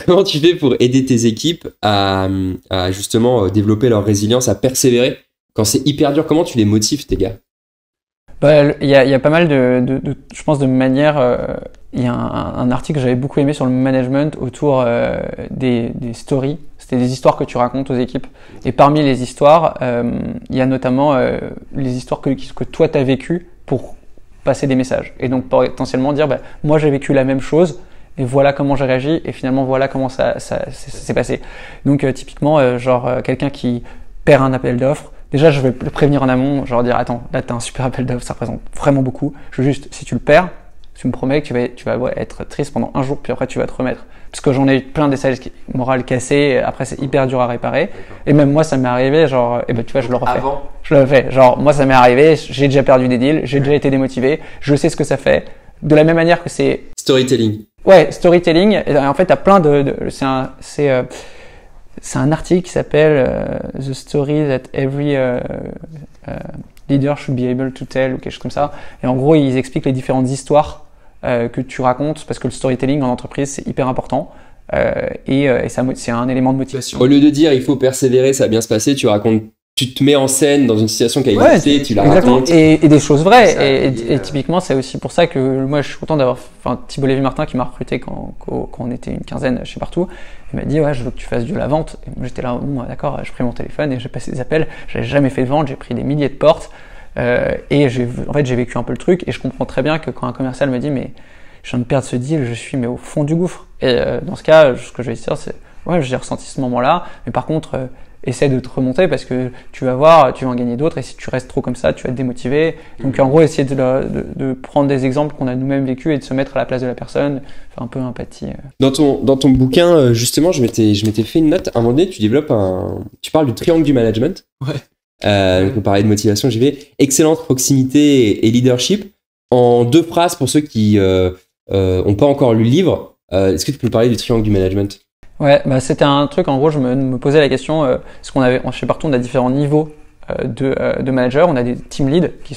Comment tu fais pour aider tes équipes à justement développer leur résilience, à persévérer quand c'est hyper dur? Comment tu les motives, tes gars? Il y a pas mal je pense, de manières. Il y a un article que j'avais beaucoup aimé sur le management autour des stories. C'était des histoires que tu racontes aux équipes. Et parmi les histoires, il y a notamment les histoires que toi tu as vécues pour passer des messages. Et donc potentiellement dire, moi j'ai vécu la même chose. Et voilà comment j'ai réagi, et finalement voilà comment ça s'est passé. Donc typiquement, quelqu'un qui perd un appel d'offres, déjà je vais le prévenir en amont, genre dire attends, là t'as un super appel d'offres, ça représente vraiment beaucoup. Si tu le perds, tu me promets que tu vas être triste pendant un jour, puis après tu vas te remettre. Parce que j'en ai eu plein d'essais morales cassées, après c'est hyper dur à réparer. Et même moi ça m'est arrivé, tu vois, je le refais. Avant. Je le fais, moi ça m'est arrivé, j'ai déjà perdu des deals, j'ai déjà été démotivé, je sais ce que ça fait. De la même manière que c'est storytelling. Ouais, storytelling. Et en fait, t'as plein c'est un article qui s'appelle The Story That Every Leader Should Be Able to Tell ou quelque chose comme ça. Et en gros, ils expliquent les différentes histoires que tu racontes parce que le storytelling en entreprise c'est hyper important. Et ça, c'est un élément de motivation. Au lieu de dire il faut persévérer, ça va bien se passer, tu te mets en scène dans une situation qui a existé, tu la racontes. Et des choses vraies. Et typiquement, c'est aussi pour ça que moi, je suis content d'avoir Thibault Lévy-Martin qui m'a recruté quand on était une quinzaine chez Partout. Il m'a dit, je veux que tu fasses de la vente. Et moi, j'étais là, bon, d'accord, j'ai pris mon téléphone et j'ai passé des appels. J'avais jamais fait de vente, j'ai pris des milliers de portes. Et j'ai vécu un peu le truc. Et je comprends très bien que quand un commercial me dit, mais je viens de perdre ce deal, je suis au fond du gouffre. Et dans ce cas, ce que je vais dire, c'est, j'ai ressenti ce moment-là. Mais par contre, essaie de te remonter parce que tu vas voir, tu vas en gagner d'autres et si tu restes trop comme ça, tu vas te démotiver. Donc en gros, essayer de prendre des exemples qu'on a nous-mêmes vécu et de se mettre à la place de la personne, faire un peu empathie. Dans ton bouquin, justement, je m'étais fait une note. À un moment donné, tu parles du triangle du management. Ouais. On parlait de motivation, j'y vais. Excellence, proximité et leadership. En 2 phrases pour ceux qui ont pas encore lu le livre, est-ce que tu peux nous parler du triangle du management? Ouais, c'était un truc, en gros, je me posais la question, parce qu'on avait, chez Partout, on a différents niveaux de managers. On a des team leads qui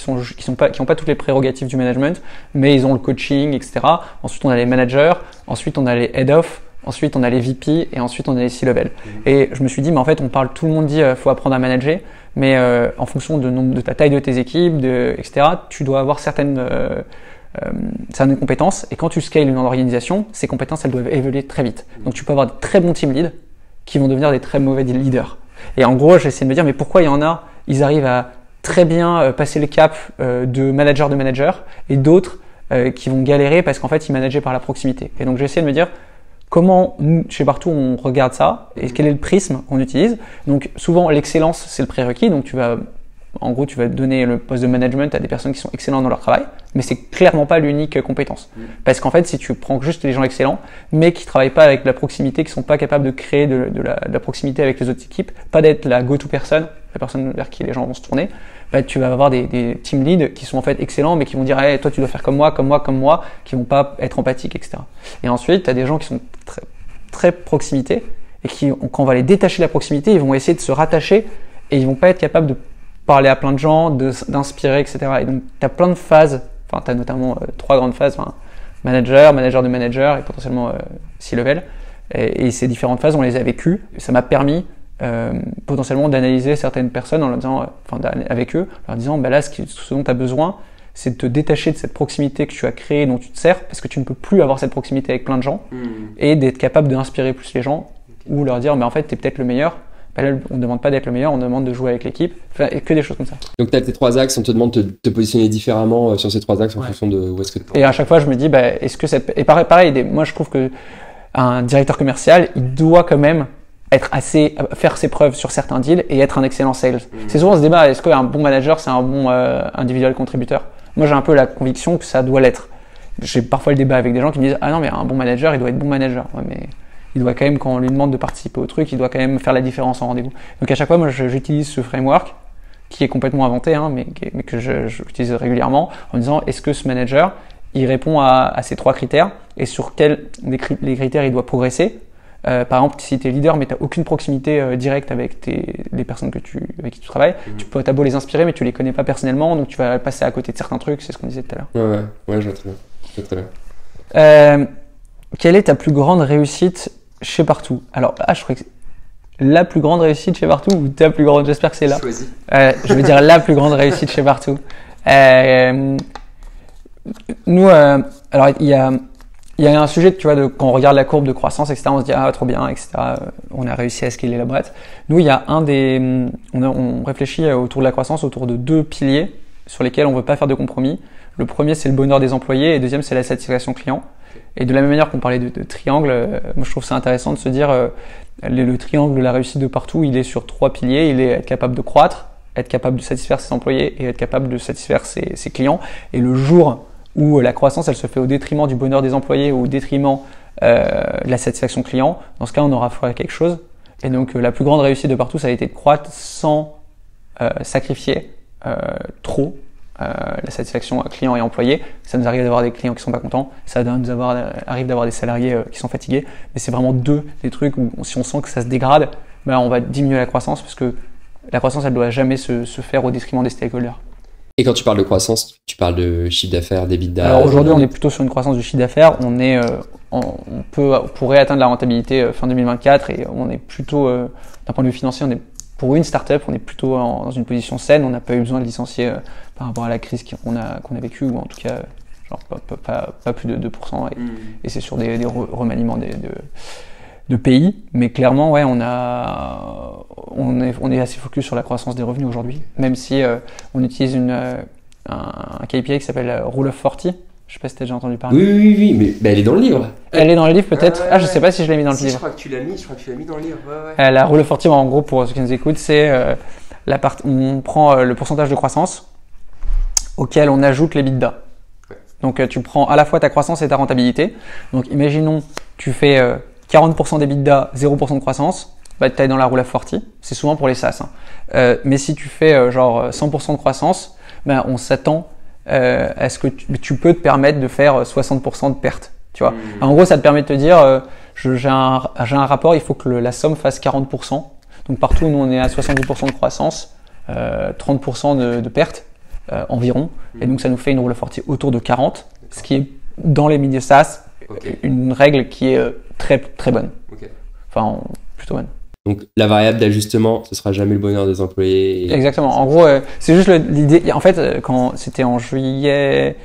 ont pas toutes les prérogatives du management, mais ils ont le coaching, etc. Ensuite, on a les managers, ensuite on a les head of, ensuite on a les VP et ensuite on a les C-level. Et je me suis dit, mais en fait, tout le monde dit, faut apprendre à manager, mais en fonction de ta taille de tes équipes, etc., tu dois avoir certaines compétences, et quand tu scales une organisation, ces compétences elles doivent évoluer très vite. Donc tu peux avoir des très bons team leads qui vont devenir des très mauvais leaders. Et en gros, j'essaie de me dire, mais pourquoi il y en a, ils arrivent à très bien passer le cap de manager, et d'autres qui vont galérer parce qu'en fait ils manageaient par la proximité. Et donc j'essaie de me dire comment nous, chez Partout, on regarde ça et quel est le prisme qu'on utilise. Donc souvent l'excellence c'est le prérequis, donc tu vas En gros, tu vas donner le poste de management à des personnes qui sont excellentes dans leur travail, mais c'est clairement pas l'unique compétence. Parce qu'en fait, si tu prends juste les gens excellents, mais qui travaillent pas avec de la proximité, qui sont pas capables de créer de la proximité avec les autres équipes, pas d'être la go-to person, la personne vers qui les gens vont se tourner, bah, tu vas avoir des team leads qui sont en fait excellents, mais qui vont dire hey, toi tu dois faire comme moi, qui vont pas être empathiques, etc. Et ensuite, tu as des gens qui sont très, très proximité et qui, quand on va les détacher de la proximité, ils vont essayer de se rattacher et ils vont pas être capables de parler à plein de gens, d'inspirer, etc. Et donc, tu as plein de phases, enfin, tu as notamment 3 grandes phases, manager de manager et potentiellement C-level. Et ces différentes phases, on les a vécues. Ça m'a permis potentiellement d'analyser certaines personnes en leur disant, avec eux, en leur disant, bah là, ce dont tu as besoin, c'est de te détacher de cette proximité que tu as créée, dont tu te sers, parce que tu ne peux plus avoir cette proximité avec plein de gens, et d'être capable d'inspirer plus les gens, ou leur dire, mais en fait, tu es peut-être le meilleur. Bah là, on ne demande pas d'être le meilleur, on demande de jouer avec l'équipe, et que des choses comme ça. Donc, tu as tes 3 axes, on te demande de te positionner différemment sur ces 3 axes en fonction de où est-ce que tu es. Et à chaque fois, je me dis, bah, est-ce que ça peut... Et pareil, moi, je trouve que un directeur commercial, il doit quand même faire ses preuves sur certains deals et être un excellent sales. C'est souvent ce débat, est-ce qu'un bon manager, c'est un bon individuel contributeur? Moi, j'ai un peu la conviction que ça doit l'être. J'ai parfois le débat avec des gens qui me disent, ah non, mais un bon manager, il doit être bon manager. Ouais, mais il doit quand même, quand on lui demande de participer au truc, il doit quand même faire la différence en rendez-vous. Donc à chaque fois, moi, j'utilise ce framework qui est complètement inventé, mais que j'utilise régulièrement en me disant, est-ce que ce manager, il répond à ces 3 critères et sur quels les critères il doit progresser. Par exemple, si tu es leader mais tu n'as aucune proximité directe avec les personnes avec qui tu travailles, t'as beau les inspirer mais tu les connais pas personnellement, donc tu vas passer à côté de certains trucs, c'est ce qu'on disait tout à l'heure. Ouais, je vois très bien. Quelle est ta plus grande réussite chez Partout? Alors, je crois que la plus grande réussite chez Partout ou ta plus grande, j'espère que c'est là. Choisis. Je veux dire la plus grande réussite chez Partout. Nous, alors il y a un sujet, tu vois, quand on regarde la courbe de croissance, etc., on se dit, ah, trop bien, etc., on a réussi à scaler la boîte. Nous, il y a on réfléchit autour de la croissance, autour de 2 piliers sur lesquels on veut pas faire de compromis. Le premier, c'est le bonheur des employés et le deuxième, c'est la satisfaction client. Et de la même manière qu'on parlait de triangle, moi, je trouve ça intéressant de se dire, le triangle de la réussite de Partout, il est sur 3 piliers. Il est être capable de croître, être capable de satisfaire ses employés et être capable de satisfaire ses clients. Et le jour où la croissance, elle se fait au détriment du bonheur des employés ou au détriment de la satisfaction client, dans ce cas, on aura fait quelque chose. Et donc, la plus grande réussite de Partout, ça a été de croître sans sacrifier trop la satisfaction client et employé. Ça nous arrive d'avoir des clients qui sont pas contents, ça nous arrive d'avoir des salariés qui sont fatigués, mais c'est vraiment des trucs où si on sent que ça se dégrade, ben on va diminuer la croissance parce que la croissance, elle doit jamais se faire au détriment des stakeholders. Et quand tu parles de croissance, tu parles de chiffre d'affaires, d'EBITDA? Alors aujourd'hui, on est plutôt sur une croissance du chiffre d'affaires. On pourrait atteindre la rentabilité fin 2024 et on est plutôt, d'un point de vue financier, pour une startup, on est plutôt dans une position saine. On n'a pas eu besoin de licencier par rapport à la crise qu'on a vécue, ou en tout cas, genre pas plus de 2%. Et c'est sur des remaniements de pays, mais clairement, ouais, on est assez focus sur la croissance des revenus aujourd'hui, même si on utilise un KPI qui s'appelle Rule of 40. Je sais pas si tu as déjà entendu parler. Oui, mais elle est dans le livre. Elle est dans le livre peut-être. Je sais pas si je l'ai mis dans le livre. Je crois que tu l'as mis dans le livre. Ouais. La Rule of 40, en gros, pour ceux qui nous écoutent, c'est on prend le pourcentage de croissance auquel on ajoute l'EBITDA. Ouais. Donc tu prends à la fois ta croissance et ta rentabilité. Donc imaginons, tu fais 40% d'EBITDA, 0% de croissance, bah, tu es dans la Rule of 40. C'est souvent pour les SaaS. Mais si tu fais genre 100% de croissance, bah, on s'attend à ce que tu peux te permettre de faire 60% de perte. Tu vois. En gros, ça te permet de te dire, j'ai un rapport, il faut que la somme fasse 40%. Donc Partout, nous, on est à 70% de croissance, 30% de perte environ. Et donc, ça nous fait une Rule of 40 autour de 40, ce qui est dans les milieux SaaS une règle qui est très, très bonne. Enfin, plutôt bonne. Donc la variable d'ajustement, ce sera jamais le bonheur des employés. Exactement. En gros, c'est juste l'idée. En fait, quand c'était en juillet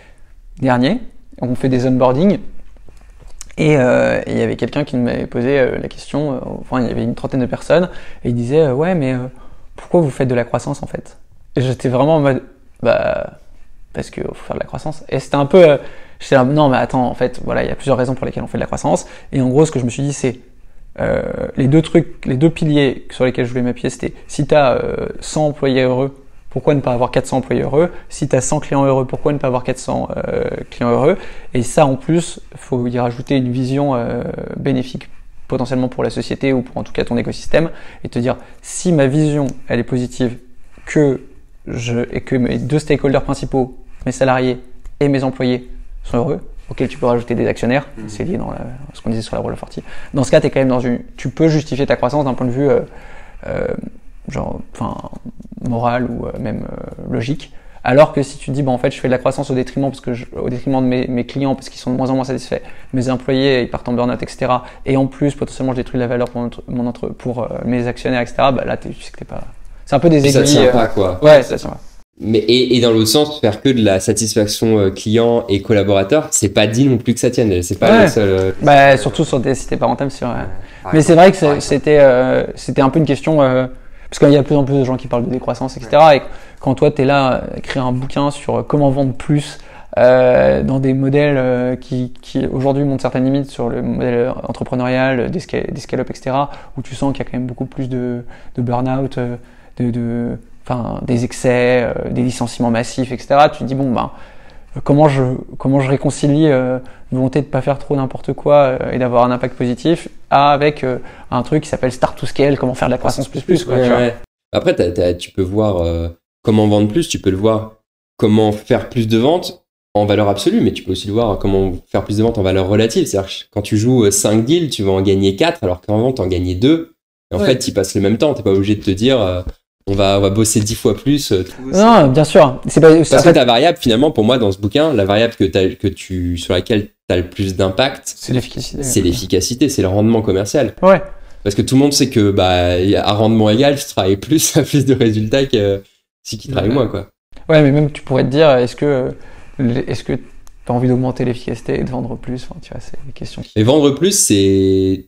dernier, on fait des onboarding et il y avait quelqu'un qui m'avait posé la question. Enfin, il y avait une trentaine de personnes et il disait ouais, mais pourquoi vous faites de la croissance en fait? Et j'étais vraiment en mode parce qu'il faut faire de la croissance. Et c'était un peu j'étais là, non mais attends, en fait voilà, il y a plusieurs raisons pour lesquelles on fait de la croissance. Et en gros, ce que je me suis dit, c'est les deux piliers sur lesquels je voulais m'appuyer, c'était si tu as 100 employés heureux, pourquoi ne pas avoir 400 employés heureux? Si tu as 100 clients heureux, pourquoi ne pas avoir 400 clients heureux? Et ça, en plus, il faut y rajouter une vision bénéfique potentiellement pour la société ou pour en tout cas ton écosystème et te dire si ma vision elle est positive et que mes deux stakeholders principaux, mes salariés et mes employés sont heureux, auquel tu peux rajouter des actionnaires, c'est lié dans ce qu'on disait sur la Rule of 40. Dans ce cas, tu es quand même tu peux justifier ta croissance d'un point de vue moral ou même logique. Alors que si tu te dis, en fait, je fais de la croissance au détriment de mes clients parce qu'ils sont de moins en moins satisfaits, mes employés, ils partent en burn-out, etc. Et en plus, potentiellement, je détruis la valeur pour mes actionnaires, etc. Là, tu sais que t'es pas. C'est un peu des aiguilles. Ça tient pas, quoi. Ouais, ça tient pas. Mais, et dans l'autre sens, faire que de la satisfaction client et collaborateur, c'est pas dit non plus que ça tienne. C'est pas le seul. Surtout si t'es pas rentable, c'est vrai. Mais c'est vrai que c'était un peu une question. Parce qu'il y a de plus en plus de gens qui parlent de décroissance, etc. Et quand toi, tu es là, écrire un bouquin sur comment vendre plus dans des modèles qui aujourd'hui montrent certaines limites sur le modèle entrepreneurial, des scale-up, etc., où tu sens qu'il y a quand même beaucoup plus de burn-out, des excès, des licenciements massifs, etc. Tu te dis, comment je réconcilie volonté de pas faire trop n'importe quoi et d'avoir un impact positif avec un truc qui s'appelle Start to Scale, comment faire de la croissance plus quoi. Ouais. Après tu peux voir comment vendre plus, tu peux le voir comment faire plus de ventes en valeur absolue, mais tu peux aussi le voir comment faire plus de ventes en valeur relative. C'est-à-dire que quand tu joues 5 deals, tu vas en gagner 4 alors qu'en vente en gagner 2. Et en fait, tu passes le même temps, t'es pas obligé de te dire on va bosser 10 fois plus. Non, bien sûr. C'est pas. Parce que ta variable, finalement, pour moi, dans ce bouquin, la variable sur laquelle tu as le plus d'impact, c'est l'efficacité. C'est l'efficacité, c'est le rendement commercial. Ouais. Parce que tout le monde sait que à rendement égal, tu travailles plus, à plus de résultats que si tu travailles moins, quoi. Ouais, mais même tu pourrais te dire, est-ce que tu as envie d'augmenter l'efficacité et de vendre plus? Enfin, tu vois, c'est des questions. Et vendre plus, c'est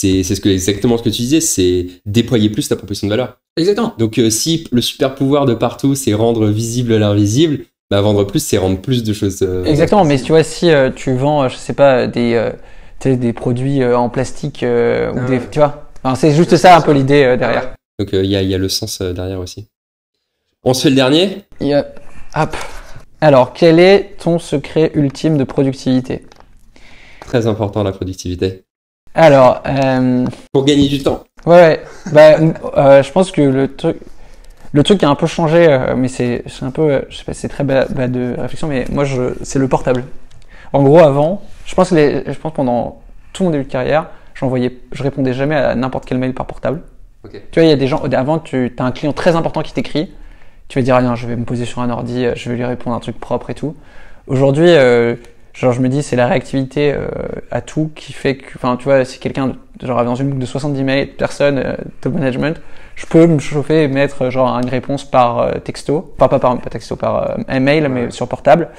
exactement ce que tu disais, c'est déployer plus ta proposition de valeur. Exactement. Donc si le super pouvoir de partout, c'est rendre visible l'invisible, vendre plus, c'est rendre plus de choses. Exactement, mais tu vois, si tu vends, je sais pas, des produits en plastique ou des, tu vois, c'est juste ça un peu l'idée derrière. Donc il y a le sens derrière aussi. On se fait le dernier. Hop. Alors, quel est ton secret ultime de productivité? Très important, la productivité. Alors, pour gagner du temps. Ouais. Je pense que le truc qui a un peu changé, mais c'est un peu, je sais pas, c'est très bas de réflexion, mais moi, c'est le portable. En gros, avant, je pense pendant tout mon début de carrière, je répondais jamais à n'importe quel mail par portable. Okay. Tu vois, il y a des gens, avant, tu as un client très important qui t'écrit, tu vas dire, rien, je vais me poser sur un ordi, je vais lui répondre un truc propre et tout. Aujourd'hui, je me dis, c'est la réactivité à tout qui fait que, tu vois, si quelqu'un, dans une boucle de 70 mails, personne, top management, je peux me chauffer et mettre, une réponse par texto, pas texto, par email, mais sur portable.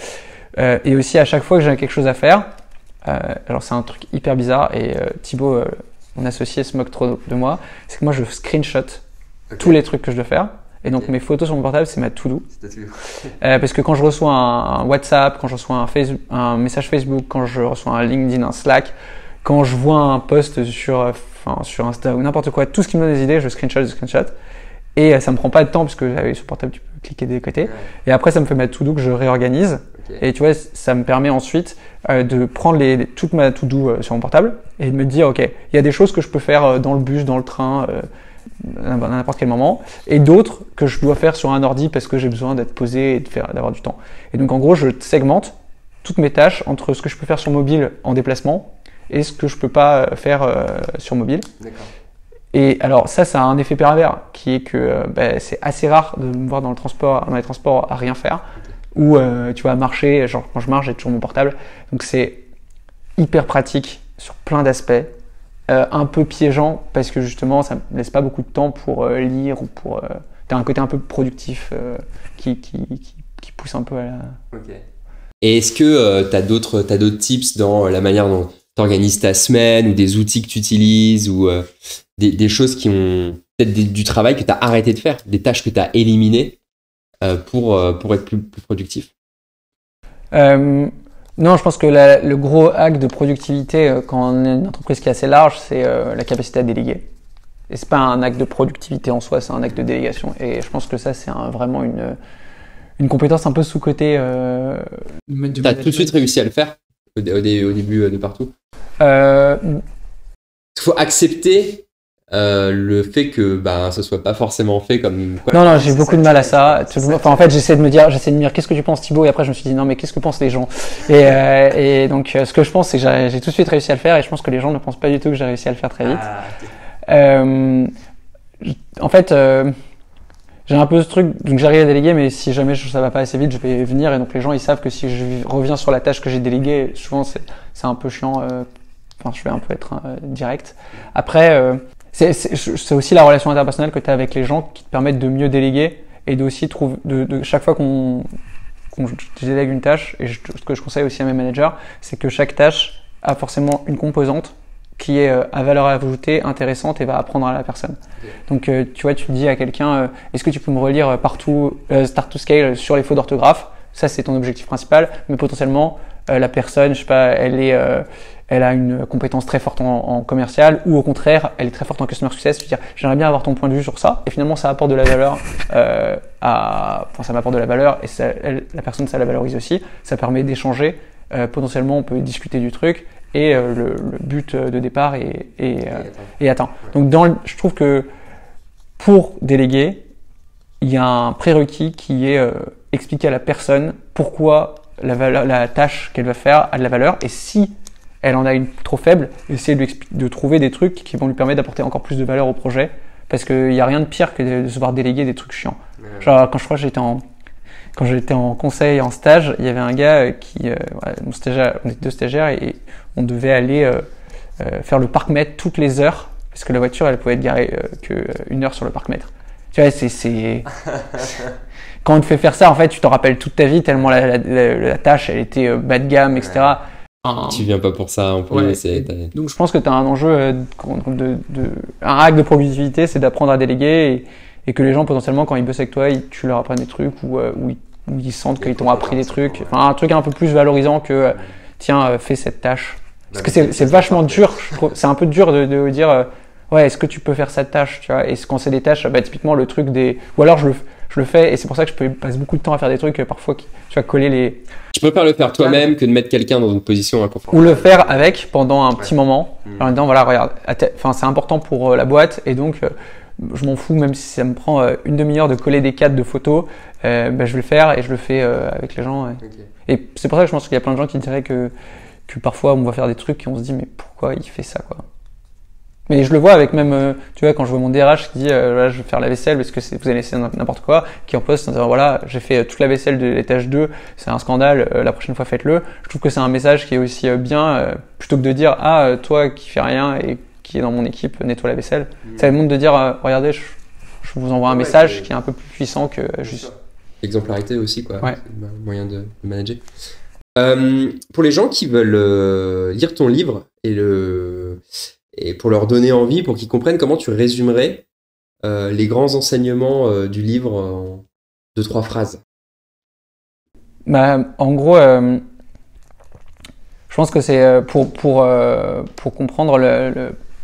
Et aussi, à chaque fois que j'ai quelque chose à faire, alors c'est un truc hyper bizarre, et Thibaut, mon associé, se moque trop de moi, c'est que moi, je screenshot tous les trucs que je dois faire. Et donc mes photos sur mon portable, c'est ma to-do. Parce que quand je reçois un WhatsApp, quand je reçois un message Facebook, quand je reçois un LinkedIn, un Slack, quand je vois un post sur Insta ou n'importe quoi, tout ce qui me donne des idées, je screenshot. Et ça me prend pas de temps parce que sur le portable, tu peux cliquer des côtés. Et après, ça me fait ma to-do que je réorganise. Et tu vois, ça me permet ensuite de prendre toute ma to-do sur mon portable et de me dire, ok, il y a des choses que je peux faire dans le bus, dans le train, à n'importe quel moment, et d'autres que je dois faire sur un ordi parce que j'ai besoin d'être posé et d'avoir du temps. Et donc en gros, je segmente toutes mes tâches entre ce que je peux faire sur mobile en déplacement et ce que je peux pas faire sur mobile. D'accord. Et alors ça a un effet pervers qui est que c'est assez rare de me voir dans les transports à rien faire, ou tu vois, à marcher, quand je marche, j'ai toujours mon portable. Donc c'est hyper pratique sur plein d'aspects. Un peu piégeant parce que justement ça me laisse pas beaucoup de temps pour lire ou pour t'as un côté un peu productif qui pousse un peu à la... Okay. Et est-ce que t'as d'autres tips dans la manière dont t'organises ta semaine, ou des outils que tu utilises, ou des choses qui ont peut-être du travail que t'as arrêté de faire, des tâches que t'as éliminées pour être plus productif? Non, je pense que le gros hack de productivité quand on est une entreprise qui est assez large, c'est la capacité à déléguer. Et c'est pas un acte de productivité en soi, c'est un acte de délégation. Et je pense que ça, c'est vraiment une compétence un peu sous-cotée. T'as tout de suite réussi à le faire au début de partout. Il faut accepter le fait que ce soit pas forcément fait comme quoi. Non, j'ai beaucoup de mal à ça. En fait, j'essaie de me dire qu'est-ce que tu penses, Thibaut, et après je me suis dit non, mais qu'est-ce que pensent les gens. Et donc ce que je pense, c'est que j'ai tout de suite réussi à le faire, et je pense que les gens ne pensent pas du tout que j'ai réussi à le faire très vite. En fait, j'ai un peu ce truc, donc j'arrive à déléguer, mais si jamais ça va pas assez vite, je vais venir, et donc les gens ils savent que si je reviens sur la tâche que j'ai déléguée, souvent c'est un peu chiant. Je vais un peu être direct. Après, c'est aussi la relation interpersonnelle que tu as avec les gens qui te permettent de mieux déléguer et d'aussi trouver, chaque fois qu'on délègue une tâche, et ce que je conseille aussi à mes managers, c'est que chaque tâche a forcément une composante qui est à valeur ajoutée, intéressante et va apprendre à la personne. Donc, tu vois, tu dis à quelqu'un, est-ce que tu peux me relire partout Start to Scale sur les fautes d'orthographe? Ça, c'est ton objectif principal, mais potentiellement, la personne, je sais pas, elle a une compétence très forte en commercial, ou au contraire, elle est très forte en customer success. Je veux dire, j'aimerais bien avoir ton point de vue sur ça, et finalement, ça apporte de la valeur ça m'apporte de la valeur, et la personne, ça la valorise aussi. Ça permet d'échanger. Potentiellement, on peut discuter du truc, et le but de départ est atteint. Donc, je trouve que pour déléguer, il y a un prérequis qui est expliquer à la personne pourquoi la tâche qu'elle va faire a de la valeur, et si elle en a une trop faible, essayer de trouver des trucs qui vont lui permettre d'apporter encore plus de valeur au projet, parce qu'il n'y a rien de pire que de se voir déléguer des trucs chiants. Genre, quand j'étais en conseil, en stage, il y avait un gars mon stagiaire, on était 2 stagiaires, et on devait aller faire le parc-mètre toutes les heures, parce que la voiture, elle pouvait être garée que 1 heure sur le parc-mètre. Tu vois, quand on te fait faire ça, en fait, tu t'en rappelles toute ta vie, tellement la tâche, elle était bas de gamme, etc. Tu viens pas pour ça en plus. Donc je pense que tu as un enjeu un hack de productivité, c'est d'apprendre à déléguer, et que les gens potentiellement quand ils bossent avec toi, tu leur apprennes des trucs, ou ils sentent qu'ils t'ont appris des trucs. Enfin, un truc un peu plus valorisant que tiens, fais cette tâche. Parce que c'est vachement dur, je trouve. C'est un peu dur de dire ouais, est-ce que tu peux faire cette tâche, tu vois. Et quand c'est des tâches, typiquement le truc ou alors je le fais, et c'est pour ça que je passe beaucoup de temps à faire des trucs parfois tu vas coller les. Tu préfères le faire toi-même que de mettre quelqu'un dans une position inconfortable. Ou le faire avec pendant un petit moment, en disant voilà, regarde, c'est important pour la boîte, et donc je m'en fous, même si ça me prend une demi-heure de coller des cadres de photos, je vais le faire, et je le fais avec les gens. Et c'est pour ça que je pense qu'il y a plein de gens qui diraient que parfois on va faire des trucs et on se dit mais pourquoi il fait ça, quoi. Mais je le vois avec même, tu vois, quand je vois mon DRH qui dit voilà, je vais faire la vaisselle parce que vous allez laisser n'importe quoi, qui en poste en disant voilà, j'ai fait toute la vaisselle de l'étage 2, c'est un scandale, la prochaine fois faites-le. Je trouve que c'est un message qui est aussi bien, plutôt que de dire toi qui fais rien et qui est dans mon équipe, nettoie la vaisselle. Ça va le monde de dire regardez, je vous envoie un message qui est un peu plus puissant que juste. L'exemplarité aussi, quoi. Ouais. C'est un moyen de manager. Pour les gens qui veulent lire ton livre et pour leur donner envie, pour qu'ils comprennent, comment tu résumerais les grands enseignements du livre en 2-3 phrases? En gros, je pense que c'est pour comprendre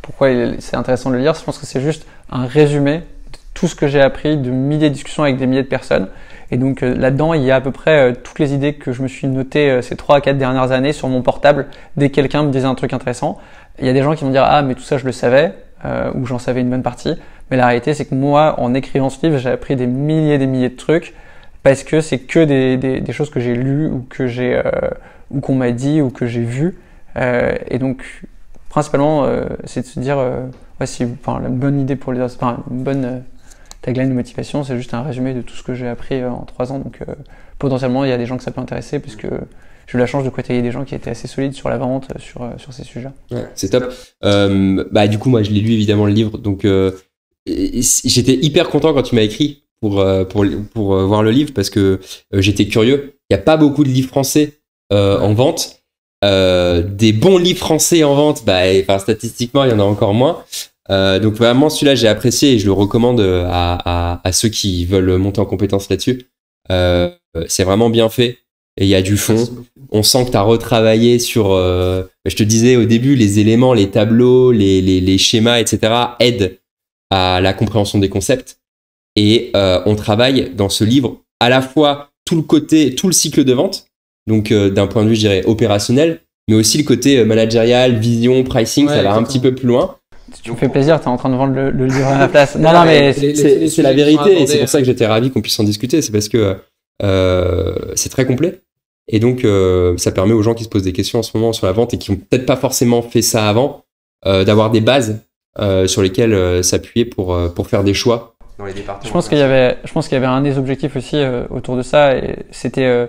pourquoi c'est intéressant de le lire, je pense que c'est juste un résumé de tout ce que j'ai appris, de milliers de discussions avec des milliers de personnes. Et donc là-dedans, il y a à peu près toutes les idées que je me suis notées ces 3 à 4 dernières années sur mon portable dès que quelqu'un me disait un truc intéressant. Il y a des gens qui vont dire mais tout ça je le savais, ou j'en savais une bonne partie. Mais la réalité, c'est que moi, en écrivant ce livre, j'ai appris des milliers de trucs, parce que c'est que des choses que j'ai lues, ou ou qu'on m'a dit, ou que j'ai vues. Et donc principalement, c'est de se dire la bonne idée pour une bonne tagline de motivation, c'est juste un résumé de tout ce que j'ai appris en 3 ans. Donc potentiellement, il y a des gens que ça peut intéresser, parce que j'ai eu la chance de côtoyer des gens qui étaient assez solides sur la vente, sur ces sujets. Ouais, c'est top. Du coup, moi, je l'ai lu évidemment le livre, donc j'étais hyper content quand tu m'as écrit pour voir le livre, parce que j'étais curieux. Il n'y a pas beaucoup de livres français en vente. Des bons livres français en vente, statistiquement, il y en a encore moins. Donc vraiment, celui-là, j'ai apprécié, et je le recommande à ceux qui veulent monter en compétence là-dessus. C'est vraiment bien fait, et il y a du fond. On sent que tu as retravaillé sur, je te disais au début, les éléments, les tableaux, les schémas, etc. aident à la compréhension des concepts. Et on travaille dans ce livre à la fois tout le cycle de vente, donc d'un point de vue, je dirais, opérationnel, mais aussi le côté managérial, vision, pricing, ça va un petit peu plus loin. Tu me fais plaisir, t'es en train de vendre le livre à la place. Non, mais c'est la vérité, et c'est pour ça que j'étais ravi qu'on puisse en discuter, c'est parce que c'est très complet. Et donc, ça permet aux gens qui se posent des questions en ce moment sur la vente et qui n'ont peut-être pas forcément fait ça avant, d'avoir des bases sur lesquelles s'appuyer pour faire des choix dans les départements. Je pense qu'il y avait un des objectifs aussi autour de ça, et c'était...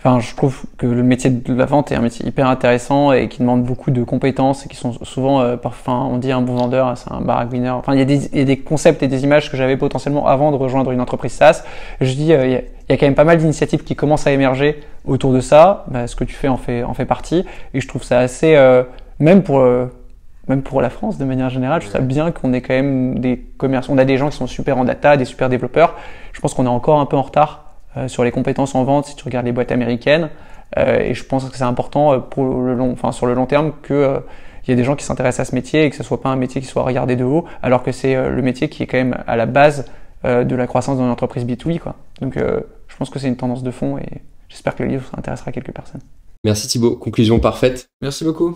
je trouve que le métier de la vente est un métier hyper intéressant et qui demande beaucoup de compétences et qui sont souvent, on dit un bon vendeur, c'est un baragouineur. Enfin, il y a des concepts et des images que j'avais potentiellement avant de rejoindre une entreprise SaaS. Je dis, il y a quand même pas mal d'initiatives qui commencent à émerger autour de ça. Ce que tu fais en fait partie. Et je trouve ça assez, même pour la France de manière générale, je trouve ça bien qu'on ait quand même des commerces. On a des gens qui sont super en data, des super développeurs. Je pense qu'on est encore un peu en retard sur les compétences en vente si tu regardes les boîtes américaines, et je pense que c'est important sur le long terme que il y a des gens qui s'intéressent à ce métier et que ce soit pas un métier qui soit regardé de haut, alors que c'est le métier qui est quand même à la base de la croissance dans une entreprise B2B, quoi. Donc je pense que c'est une tendance de fond et j'espère que le livre intéressera quelques personnes. Merci Thibaut, conclusion parfaite. Merci beaucoup.